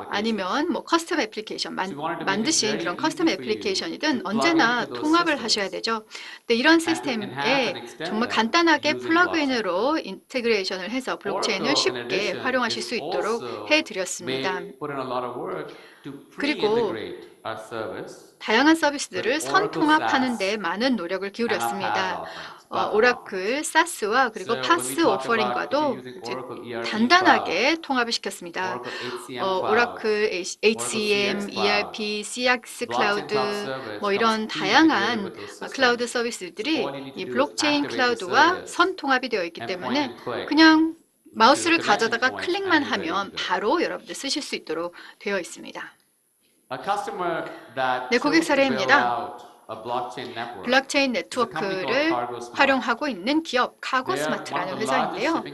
아니면 뭐 커스텀 애플리케이션 만드신 그런 커스텀 애플리케이션이든 언제나 통합을 하셔야 되죠. 근데 이런 시스템에 정말 간단하게 플러그인으로 인테그레이션을 해서 블록체인을 쉽게 활용하실 수 있도록 해드렸습니다. 그리고 다양한 서비스들을 선통합하는 데 많은 노력을 기울였습니다. 오라클 사스와 그리고 파스 오퍼링과도 단단하게 통합을 시켰습니다. 오라클 HCM, ERP, CX 클라우드 뭐 이런 다양한 클라우드 서비스들이 이 블록체인 클라우드와 선통합이 되어 있기 때문에 그냥 마우스를 가져다가 클릭만 하면 바로 여러분들 쓰실 수 있도록 되어 있습니다. 네, 고객 사례입니다. 블록체인 네트워크를 활용하고 있는 기업 카고스마트라는 회사인데요.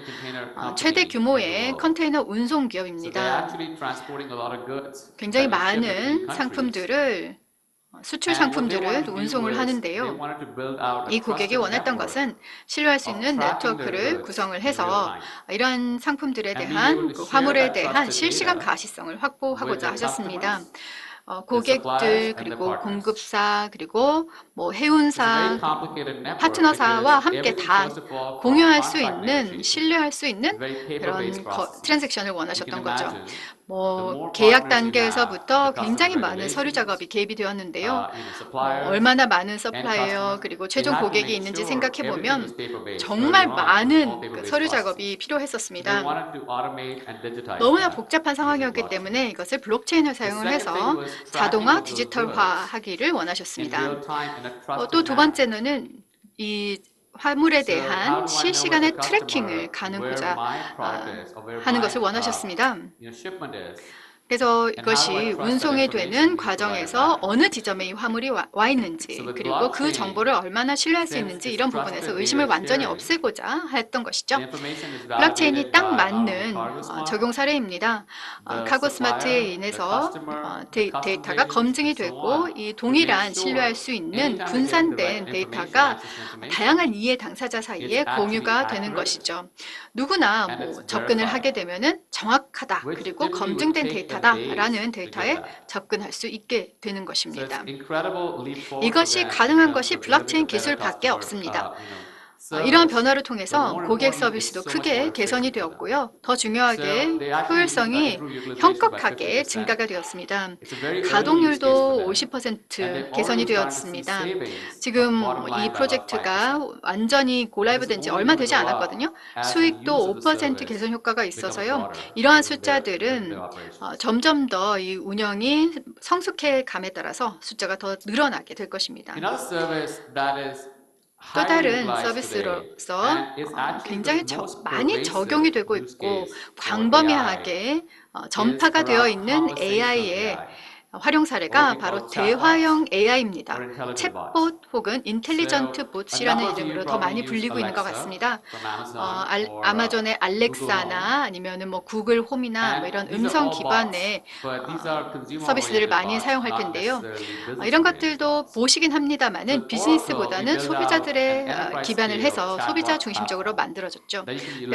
최대 규모의 컨테이너 운송 기업입니다. 굉장히 많은 상품들을 수출 상품들을 운송을 하는데요. 이 고객이 원했던 것은 신뢰할 수 있는 네트워크를 구성을 해서 이러한 상품들에 대한 화물에 대한 실시간 가시성을 확보하고자 하셨습니다. 고객들 그리고 공급사 그리고 뭐 해운사 파트너사와 함께 다 공유할 수 있는 신뢰할 수 있는 그런 트랜잭션을 원하셨던 거죠. 뭐 계약 단계에서부터 굉장히 많은 서류 작업이 개입이 되었는데요. 얼마나 많은 서플라이어 그리고 최종 고객이 있는지 생각해 보면 정말 많은 그 서류 작업이 필요했었습니다. 너무나 복잡한 상황이었기 때문에 이것을 블록체인을 사용을 해서 자동화, 디지털화하기를 원하셨습니다. 또 두 번째는 이 화물에 대한 실시간의 트래킹을 가능고자 하는 것을 원하셨습니다. 그래서 이것이 운송이 되는 과정에서 어느 지점에 이 화물이 와 있는지 그리고 그 정보를 얼마나 신뢰할 수 있는지 이런 부분에서 의심을 완전히 없애고자 했던 것이죠. 블록체인이 딱 맞는 적용 사례입니다. 카고스마트에 인해서 데이터가 검증이 되고 이 동일한 신뢰할 수 있는 분산된 데이터가 다양한 이해 당사자 사이에 공유가 되는 것이죠. 누구나 뭐 접근을 하게 되면은 정확하다 그리고 검증된 데이터다라는 데이터에 접근할 수 있게 되는 것입니다. 이것이 가능한 것이 블록체인 기술밖에 없습니다. 이러한 변화를 통해서 고객 서비스도 크게 개선이 되었고요. 더 중요하게 효율성이 현격하게 증가가 되었습니다. 가동률도 50% 개선이 되었습니다. 지금 이 프로젝트가 완전히 고라이브 된 지 얼마 되지 않았거든요. 수익도 5% 개선 효과가 있어서요. 이러한 숫자들은 점점 더 이 운영이 성숙해 감에 따라서 숫자가 더 늘어나게 될 것입니다. 또 다른 서비스로서 굉장히 많이 적용이 되고 있고 광범위하게 전파가 되어 있는 AI의 활용 사례가 바로 대화형 AI입니다. 챗봇 혹은 인텔리전트 봇이라는 이름으로 더 많이 불리고 있는 것 같습니다. 아마존의 알렉사나 아니면은 뭐 구글 홈이나 뭐 이런 음성 기반의 서비스들을 많이 사용할 텐데요. 이런 것들도 보시긴 합니다만은 비즈니스보다는 소비자들의 기반을 해서 소비자 중심적으로 만들어졌죠.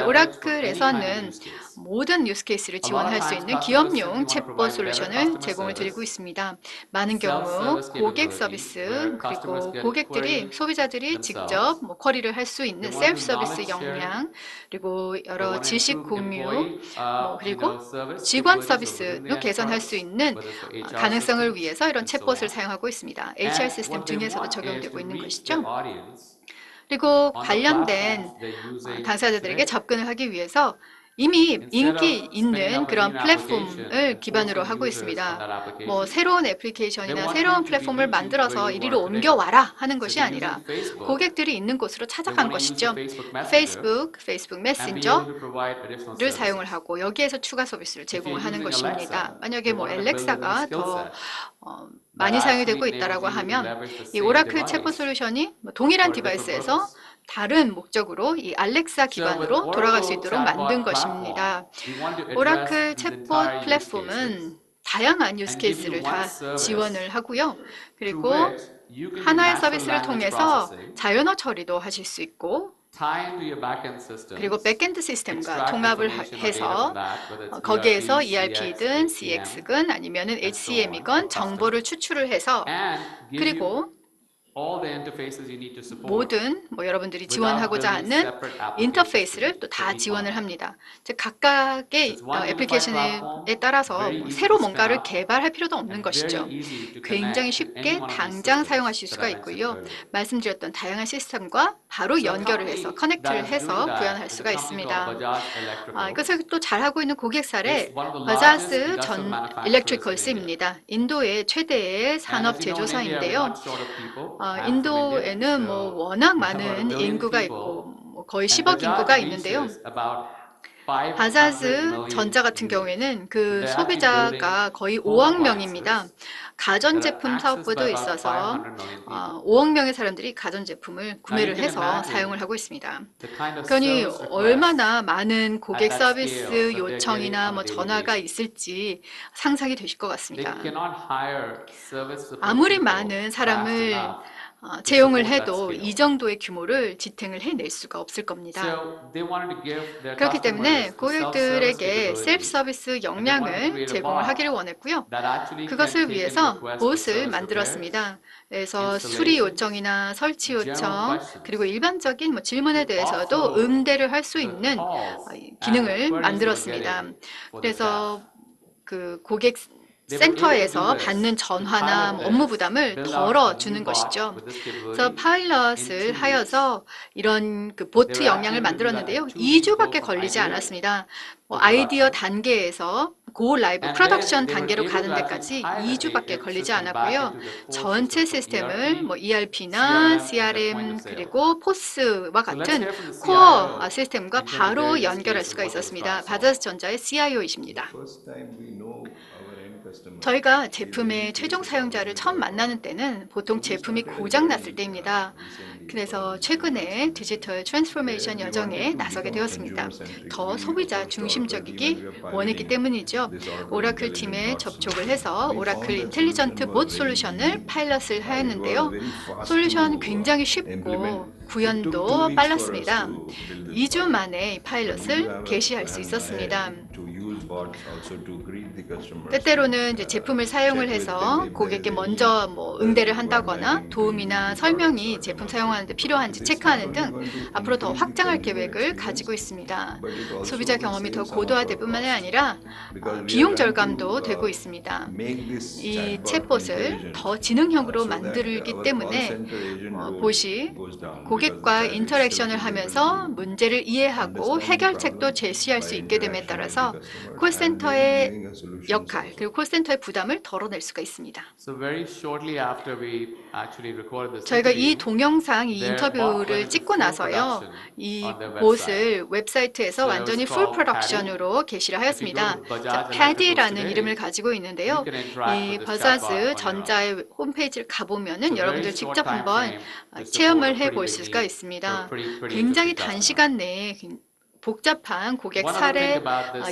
오라클에서는 모든 유스 케이스를 지원할 수 있는 기업용 챗봇 솔루션을 제공을 드리고 있습니다. 있습니다. 많은 경우 고객 서비스 그리고 고객들이 소비자들이 직접 뭐 쿼리를 할 수 있는 셀프 서비스 역량 그리고 여러 지식 공유 그리고 직원 서비스도 개선할 수 있는 가능성을 위해서 이런 챗봇을 사용하고 있습니다. HR 시스템 등에서도 적용되고 있는 것이죠. 그리고 관련된 당사자들에게 접근을 하기 위해서 이미 인기 있는 그런 플랫폼을 기반으로 하고 있습니다. 뭐 새로운 애플리케이션이나 새로운 플랫폼을 만들어서 이리로 옮겨와라 하는 것이 아니라 고객들이 있는 곳으로 찾아간 것이죠. 페이스북 메신저를 사용을 하고 여기에서 추가 서비스를 제공을 하는 것입니다. 만약에 뭐 알렉사가 더 많이 사용이 되고 있다라고 하면 이 오라클 챗봇 솔루션이 동일한 디바이스에서 다른 목적으로 이 알렉사 기반으로 돌아갈 수 있도록 만든 것입니다. 오라클 챗봇 플랫폼은 다양한 유스 케이스를 다 지원을 하고요. 그리고 하나의 서비스를 통해서 자연어 처리도 하실 수 있고 그리고 백엔드 시스템과 통합을 해서 거기에서 ERP든 CX든 아니면 HCM이건 정보를 추출을 해서 그리고 모든 여러분들이 지원하고자 하는 인터페이스를 또 다 지원을 합니다. 즉 각각의 애플리케이션에 따라서 새로 뭔가를 개발할 필요도 없는 것이죠. 굉장히 쉽게 당장 사용하실 수가 있고요. 말씀드렸던 다양한 시스템과 바로 연결을 해서 커넥트를 해서 구현할 수가 있습니다. 이것을 또 잘하고 있는 고객 사례 버자스 전 일렉트리컬스입니다. 인도의 최대의 산업 제조사인데요. 인도에는 워낙 많은 인구가 있고 거의 10억 인구가 있는데요. 바자즈 전자 같은 경우에는 그 소비자가 거의 5억 명입니다. 가전제품 사업부도 있어서 5억 명의 사람들이 가전제품을 구매를 해서 사용을 하고 있습니다. 그러니 얼마나 많은 고객 서비스 요청이나 전화가 있을지 상상이 되실 것 같습니다. 아무리 많은 사람을 채용을 해도 이 정도의 규모를 지탱을 해낼 수가 없을 겁니다. 그렇기 때문에 고객들에게 셀프 서비스 역량을 제공을 하기를 원했고요. 그것을 위해서 봇을 만들었습니다. 그래서 수리 요청이나 설치 요청 그리고 일반적인 질문에 대해서도 응대를 할 수 있는 기능을 만들었습니다. 그래서 그 고객 센터에서 받는 전화나 업무 부담을 덜어주는 것이죠. 그래서 파일럿을 하여서 이런 그 보트 역량을 만들었는데요. 2주밖에 걸리지 않았습니다. 아이디어 단계에서 고 라이브 프로덕션 단계로 가는 데까지 2주밖에 걸리지 않았고요. 전체 시스템을 ERP나 CRM 그리고 포스와 같은 코어 시스템과 바로 연결할 수가 있었습니다. 바자스 전자의 CIO이십니다. 저희가 제품의 최종 사용자를 처음 만나는 때는 보통 제품이 고장났을 때입니다. 그래서 최근에 디지털 트랜스포메이션 여정에 나서게 되었습니다. 더 소비자 중심적이기 원했기 때문이죠. 오라클 팀에 접촉을 해서 오라클 인텔리전트 봇 솔루션을 파일럿을 하였는데요. 솔루션 굉장히 쉽고 구현도 빨랐습니다. 2주 만에 이 파일럿을 개시할 수 있었습니다. 때때로는 이제 제품을 사용을 해서 고객께 먼저 응대를 한다거나 도움이나 설명이 제품 사용하는데 필요한지 체크하는 등 앞으로 더 확장할 계획을 가지고 있습니다. 소비자 경험이 더 고도화될 뿐만 아니라 비용 절감도 되고 있습니다. 이 챗봇을 더 지능형으로 만들기 때문에 봇이 고객과 인터랙션을 하면서 문제를 이해하고 해결책도 제시할 수 있게 됨에 따라서 콜센터의 역할 그리고 콜센터의 부담을 덜어낼 수가 있습니다. 저희가 이 동영상, 이 인터뷰를 찍고 나서요, 이 봇을 웹사이트에서 완전히 풀 프로덕션으로 게시를 하였습니다. 패디라는 이름을 가지고 있는데요. 이 버자즈 전자의 홈페이지를 가보면은 여러분들 직접 한번 체험을 해볼 수가 있습니다. 굉장히 단시간 내에 복잡한 고객 사례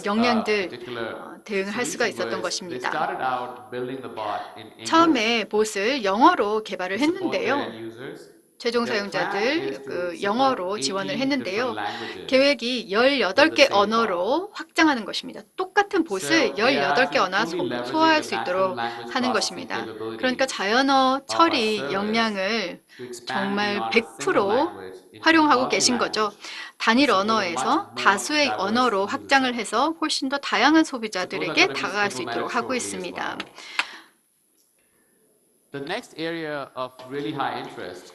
역량들 대응을 할 수가 있었던 것입니다. 처음에 봇을 영어로 개발을 했는데요. 최종 사용자들 영어로 지원을 했는데요. 계획이 18개 언어로 확장하는 것입니다. 똑같은 봇을 18개 언어 소화할 수 있도록 하는 것입니다. 그러니까 자연어 처리 역량을 정말 100% 활용하고 계신 거죠. 단일 언어에서 다수의 언어로 확장을 해서 훨씬 더 다양한 소비자들에게 다가갈 수 있도록 하고 있습니다.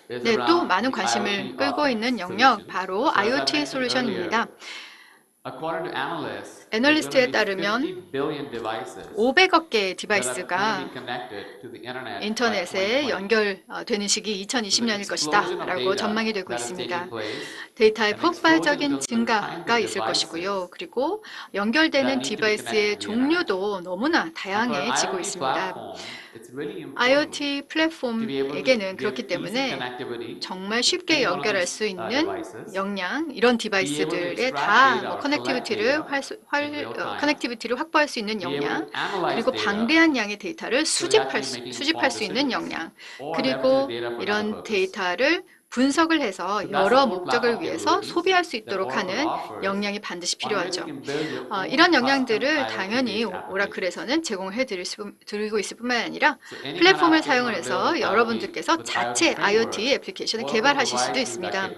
네, 또 많은 관심을 끌고 있는 영역, 바로 IoT 솔루션입니다. 애널리스트에 따르면 500억 개의 디바이스가 인터넷에 연결되는 시기 2020년일 것이다 라고 전망이 되고 있습니다. 데이터의 폭발적인 증가가 있을 것이고요. 그리고 연결되는 디바이스의 종류도 너무나 다양해지고 있습니다. IoT 플랫폼에게는 그렇기 때문에 정말 쉽게 연결할 수 있는 역량, 이런 디바이스들에 다 커넥티비티를 확보할 수 있는 역량, 그리고 방대한 양의 데이터를 수집할 수 있는 역량, 그리고 이런 데이터를 분석을 해서 여러 목적을 위해서 소비할 수 있도록 하는 역량이 반드시 필요하죠. 이런 역량들을 당연히 오라클에서는 제공해 드리고 있을 뿐만 아니라 플랫폼을 사용을 해서 여러분들께서 자체 IoT 애플리케이션을 개발하실 수도 있습니다.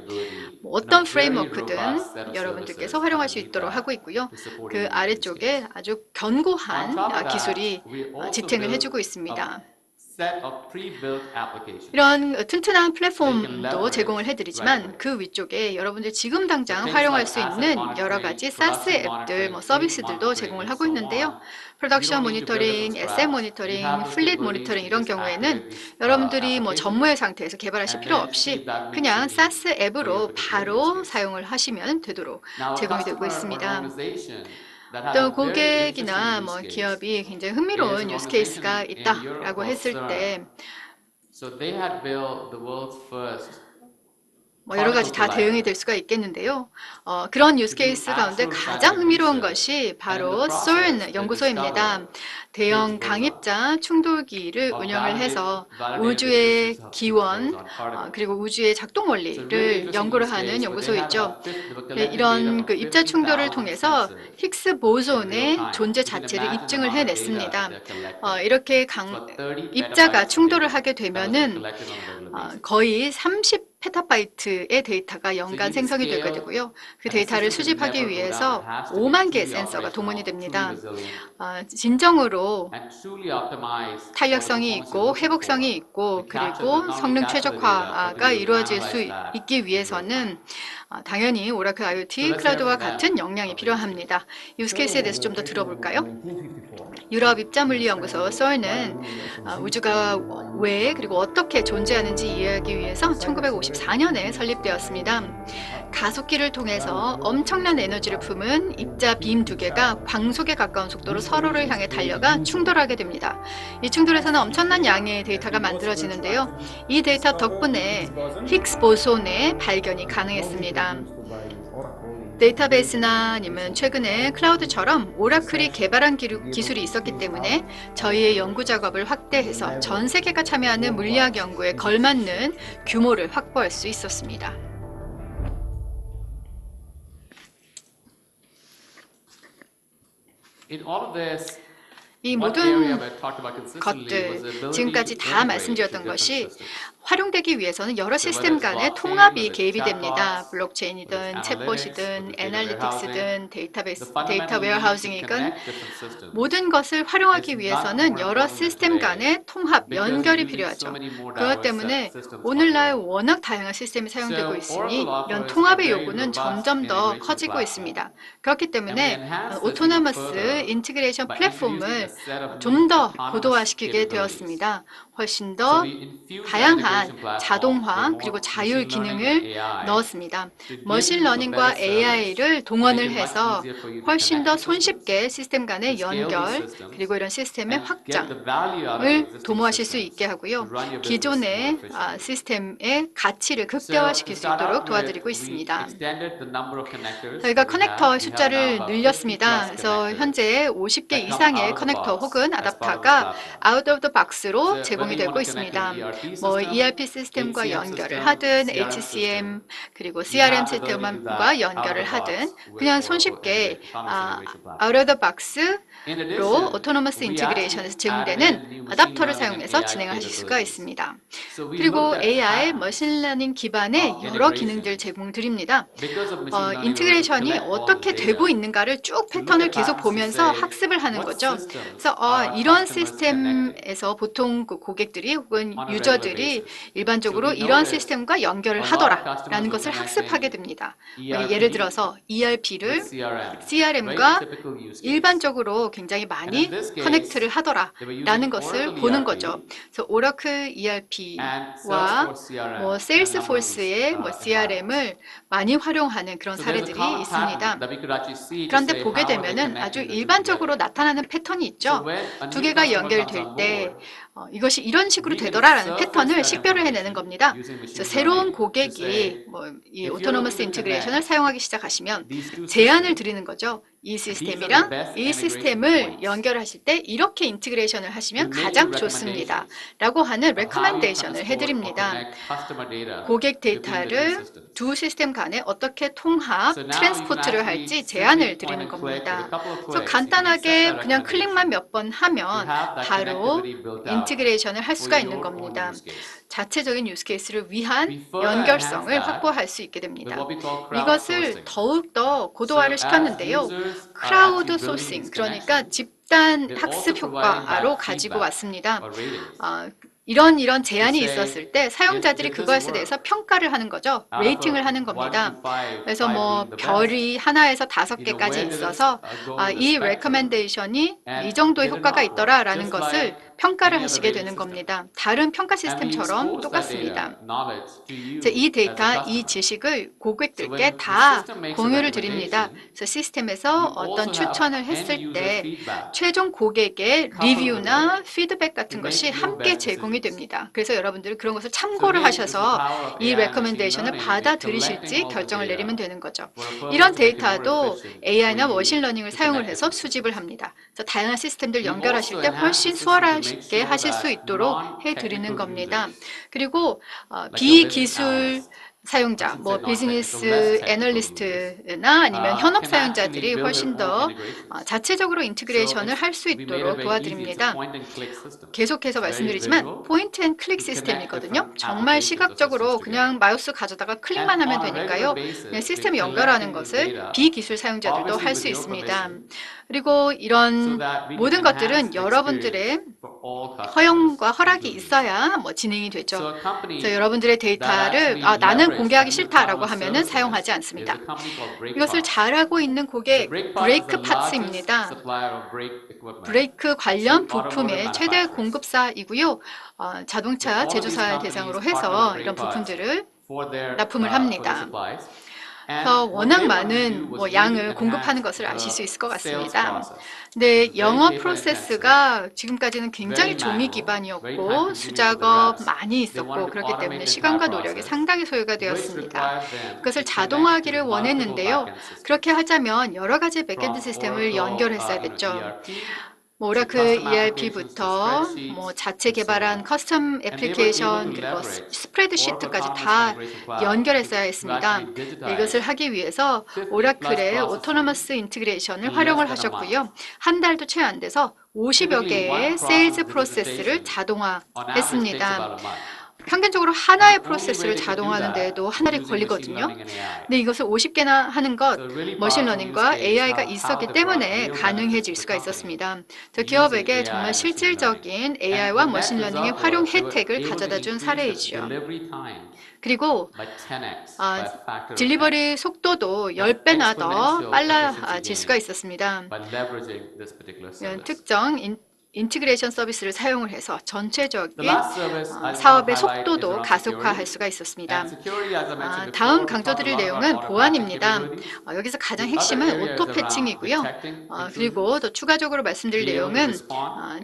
어떤 프레임워크든 여러분들께서 활용할 수 있도록 하고 있고요. 그 아래쪽에 아주 견고한 기술이 지탱을 해주고 있습니다. 이런 튼튼한 플랫폼도 제공을 해드리지만 그 위쪽에 여러분들 지금 당장 활용할 수 있는 여러 가지 SaaS 앱들, 서비스들도 제공을 하고 있는데요. 프로덕션 모니터링, SM 모니터링, 플릿 모니터링 이런 경우에는 여러분들이 전무의 상태에서 개발하실 필요 없이 그냥 SaaS 앱으로 바로 사용을 하시면 되도록 제공이 되고 있습니다. 또 고객이나 기업이 굉장히 흥미로운 유스 케이스가 있다라고 했을 때 여러 가지 다 대응이 될 수가 있겠는데요. 그런 유스 케이스 가운데 가장 흥미로운 것이 바로 CERN 연구소입니다. 대형 강입자 충돌기를 운영을 해서 우주의 기원, 그리고 우주의 작동 원리를 연구를 하는 연구소이죠. 이런 입자 충돌을 통해서 힉스 보손의 존재 자체를 입증을 해냈습니다. 이렇게 입자가 충돌을 하게 되면은 거의 30 페타바이트의 데이터가 연간 생성이 되게 되고요. 그 데이터를 수집하기 위해서 5만 개의 센서가 동원이 됩니다. 진정으로 탄력성이 있고 회복성이 있고 그리고 성능 최적화가 이루어질 수 있기 위해서는 당연히 오라클 IoT 클라우드와 같은 역량이 필요합니다. 유스 케이스에 대해서 좀 더 들어볼까요? 유럽 입자물리연구소 CERN은 우주가 왜 그리고 어떻게 존재하는지 이해하기 위해서 1954년에 설립되었습니다. 가속기를 통해서 엄청난 에너지를 품은 입자 빔 두 개가 광속에 가까운 속도로 서로를 향해 달려가 충돌하게 됩니다. 이 충돌에서는 엄청난 양의 데이터가 만들어지는데요. 이 데이터 덕분에 힉스 보손의 발견이 가능했습니다. 데이터베이스나 아니면 최근에 클라우드처럼 오라클이 개발한 기술이 있었기 때문에 저희의 연구 작업을 확대해서 전 세계가 참여하는 물리학 연구에 걸맞는 규모를 확보할 수 있었습니다. 이 모든 것들, 지금까지 다 말씀드렸던 것이 활용되기 위해서는 여러 시스템 간의 통합이 개입이 됩니다. 블록체인이든 챗봇이든 애널리틱스든 데이터 웨어하우싱이든 모든 것을 활용하기 위해서는 여러 시스템 간의 통합, 연결이 필요하죠. 그렇기 때문에 오늘날 워낙 다양한 시스템이 사용되고 있으니 이런 통합의 요구는 점점 더 커지고 있습니다. 그렇기 때문에 오토노머스 인티그레이션 플랫폼을 좀 더 고도화시키게 되었습니다. 훨씬 더 다양한 자동화 그리고 자율 기능을 넣었습니다. 머신러닝과 AI를 동원을 해서 훨씬 더 손쉽게 시스템 간의 연결 그리고 이런 시스템의 확장을 도모하실 수 있게 하고요. 기존의 시스템의 가치를 극대화시킬 수 있도록 도와드리고 있습니다. 저희가 커넥터의 숫자를 늘렸습니다. 그래서 현재 50개 이상의 커넥터 혹은 아답터가 out of the box로 제공이 되고 있습니다. ERP 시스템과 연결을 하든 HCM 그리고 CRM 시스템과 연결을 하든 그냥 손쉽게 out of the box로 오토노머스 인티그레이션에서 제공되는 어댑터를 사용해서 진행을 하실 수가 있습니다. 그리고 AI, 머신러닝 기반의 여러 기능들 제공드립니다. 인티그레이션이 어떻게 되고 있는가를 쭉 패턴을 계속 보면서 학습을 하는 거죠. 그래서 이런 시스템에서 보통 그 고객들이 혹은 유저들이 일반적으로 이런 시스템과 연결을 하더라라는 것을 학습하게 됩니다. 예를 들어서 ERP를 CRM과 일반적으로 굉장히 많이 커넥트를 하더라라는 것을 보는 거죠. 그래서 오라클 ERP와 세일스포스의 CRM을 많이 활용하는 그런 사례들이 있습니다. 그런데 보게 되면은 아주 일반적으로 나타나는 패턴이 있죠. 두 개가 연결될 때 이것이 이런 식으로 되더라라는 패턴을 식별을 해내는 겁니다. 그래서 새로운 고객이 이 오토노머스 인티그레이션을 사용하기 시작하시면 제안을 드리는 거죠. 이 시스템이랑 이 시스템을 연결하실 때 이렇게 인티그레이션을 하시면 가장 좋습니다. 라고 하는 레커멘데이션을 해드립니다. 고객 데이터를 두 시스템 간에 어떻게 통합, 트랜스포트를 할지 제안을 드리는 겁니다. 그래서 간단하게 그냥 클릭만 몇 번 하면 바로 인티그레이션을 할 수가 있는 겁니다. 자체적인 유스케이스를 위한 연결성을 확보할 수 있게 됩니다. 이것을 더욱더 고도화를 시켰는데요. 크라우드 소싱, 그러니까 집단 학습 효과로 가지고 왔습니다. 이런 제한이 있었을 때 사용자들이 그것에 대해서 평가를 하는 거죠. 레이팅을 하는 겁니다. 그래서 별이 하나에서 5개까지 있어서 이 레커멘데이션이 이 정도의 효과가 있더라라는 것을 평가를 하시게 되는 겁니다. 다른 평가 시스템처럼 똑같습니다. 이 데이터, 이 지식을 고객들께 다 공유를 드립니다. 그래서 시스템에서 어떤 추천을 했을 때 최종 고객의 리뷰나 피드백 같은 것이 함께 제공이 됩니다. 그래서 여러분들은 그런 것을 참고를 하셔서 이 레커멘데이션을 받아들이실지 결정을 내리면 되는 거죠. 이런 데이터도 AI나 머신러닝을 사용을 해서 수집을 합니다. 그래서 다양한 시스템들 연결하실 때 훨씬 수월하게 하실 수 있도록 해드리는 겁니다. 그리고 비기술 사용자, 비즈니스 애널리스트나 아니면 현업 사용자들이 훨씬 더 자체적으로 인티그레이션을 할 수 있도록 도와드립니다. 계속해서 말씀드리지만 포인트 앤 클릭 시스템이거든요. 정말 시각적으로 그냥 마우스 가져다가 클릭만 하면 되니까요. 그냥 시스템 연결하는 것을 비기술 사용자들도 할 수 있습니다. 그리고 이런 모든 것들은 여러분들의 허용과 허락이 있어야 진행이 되죠. 그래서 여러분들의 데이터를 나는 공개하기 싫다라고 하면은 사용하지 않습니다. 이것을 잘하고 있는 고객 브레이크 파츠입니다. 브레이크 관련 부품의 최대 공급사이고요. 자동차 제조사 대상으로 해서 이런 부품들을 납품을 합니다. 그래서 워낙 많은 양을 공급하는 것을 아실 수 있을 것 같습니다. 근데 영업 프로세스가 지금까지는 굉장히 종이 기반이었고 수작업 많이 있었고 그렇기 때문에 시간과 노력이 상당히 소요가 되었습니다. 그것을 자동화하기를 원했는데요. 그렇게 하자면 여러 가지 백엔드 시스템을 연결했어야겠죠. 오라클 ERP부터 자체 개발한 커스텀 애플리케이션 그리고 스프레드시트까지 다 연결했어야 했습니다. 이것을 하기 위해서 오라클의 오토노머스 인티그레이션을 활용을 하셨고요. 한 달도 채 안 돼서 50여 개의 세일즈 프로세스를 자동화했습니다. 평균적으로 하나의 프로세스를 자동화하는 데에도 한 달이 걸리거든요. 근데 이것을 50개나 하는 것, 머신러닝과 AI가 있었기 때문에 가능해질 수가 있었습니다. 기업에게 정말 실질적인 AI와 머신러닝의 활용 혜택을 가져다 준 사례이죠. 그리고 딜리버리 속도도 10배나 더 빨라질 수가 있었습니다. 특정 인티그레이션 서비스를 사용을 해서 전체적인 사업의 속도도 가속화할 수가 있었습니다. 다음 강조드릴 내용은 보안입니다. 여기서 가장 핵심은 오토 패칭이고요. 그리고 또 추가적으로 말씀드릴 내용은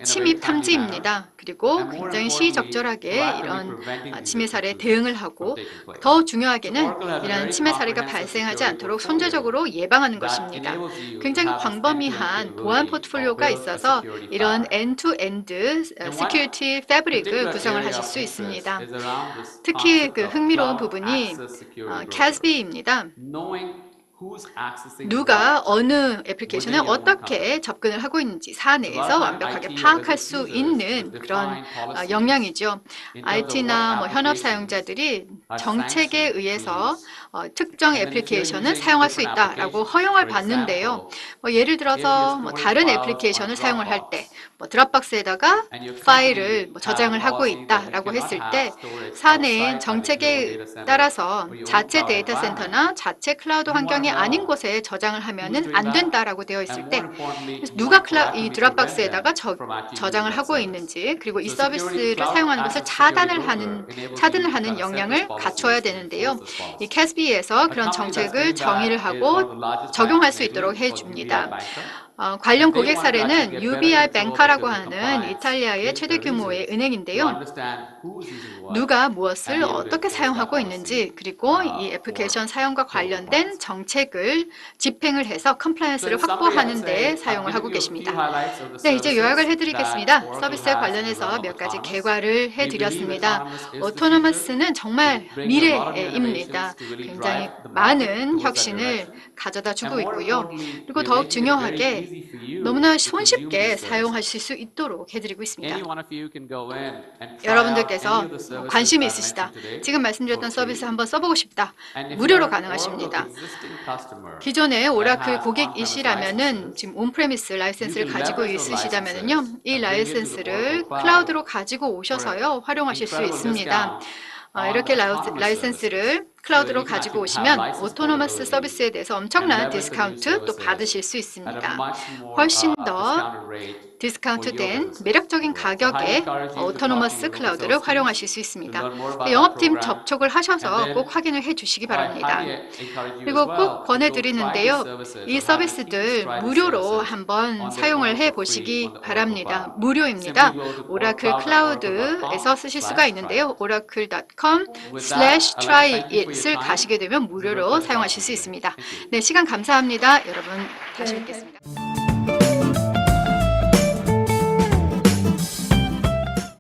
침입 탐지입니다. 그리고 굉장히 시의적절하게 이런 침해 사례에 대응을 하고 더 중요하게는 이런 침해 사례가 발생하지 않도록 선제적으로 예방하는 것입니다. 굉장히 광범위한 보안 포트폴리오가 있어서 이런 end-to-end security fabric을 구성을 하실 수 있습니다. 특히 그 흥미로운 부분이 CASB입니다. 누가 어느 애플리케이션에 어떻게 접근을 하고 있는지 사내에서 완벽하게 파악할 수 있는 그런 역량이죠. IT나 뭐 현업 사용자들이 정책에 의해서 특정 애플리케이션을 사용할 수 있다라고 허용을 받는데요. 예를 들어서 다른 애플리케이션을 사용을 할 때 드랍박스에다가 파일을 저장을 하고 있다라고 했을 때 사내의 정책에 따라서 자체 데이터 센터나 자체 클라우드 환경이 아닌 곳에 저장을 하면은 안 된다라고 되어 있을 때 누가 이 드랍박스에다가 저장을 하고 있는지 그리고 이 서비스를 사용하는 것을 차단을 하는 역량을 갖춰야 되는데요. 이 CASB에서 그런 정책을 정의를 하고 적용할 수 있도록 해줍니다. 관련 고객 사례는 UBI 뱅카라고 하는 이탈리아의 최대 규모의 은행인데요. 누가 무엇을 어떻게 사용하고 있는지 그리고 이 애플리케이션 사용과 관련된 정책을 집행을 해서 컴플라이언스를 확보하는 데 사용을 하고 계십니다. 네, 이제 요약을 해드리겠습니다. 서비스에 관련해서 몇 가지 개괄을 해드렸습니다. 오토노머스는 정말 미래입니다. 굉장히 많은 혁신을 가져다 주고 있고요. 그리고 더욱 중요하게 너무나 손쉽게 사용하실 수 있도록 해드리고 있습니다. 여러분들께서 관심이 있으시다. 지금 말씀드렸던 서비스 한번 써보고 싶다. 무료로 가능하십니다. 기존에 오라클 고객이시라면은 지금 온프레미스 라이센스를 가지고 있으시다면요, 이 라이센스를 클라우드로 가지고 오셔서요 활용하실 수 있습니다. 이렇게 라이센스를 클라우드로 가지고 오시면 오토노머스 서비스에 대해서 엄청난 디스카운트 또 받으실 수 있습니다. 훨씬 더 디스카운트된 매력적인 가격에 오토노머스 클라우드를 활용하실 수 있습니다. 영업팀 접촉을 하셔서 꼭 확인을 해 주시기 바랍니다. 그리고 꼭 권해드리는데요. 이 서비스들 무료로 한번 사용을 해 보시기 바랍니다. 무료입니다. 오라클 클라우드에서 쓰실 수가 있는데요. oracle.com/tryit을 가시게 되면 무료로 사용하실 수 있습니다. 네, 시간 감사합니다. 여러분 다시 뵙겠습니다.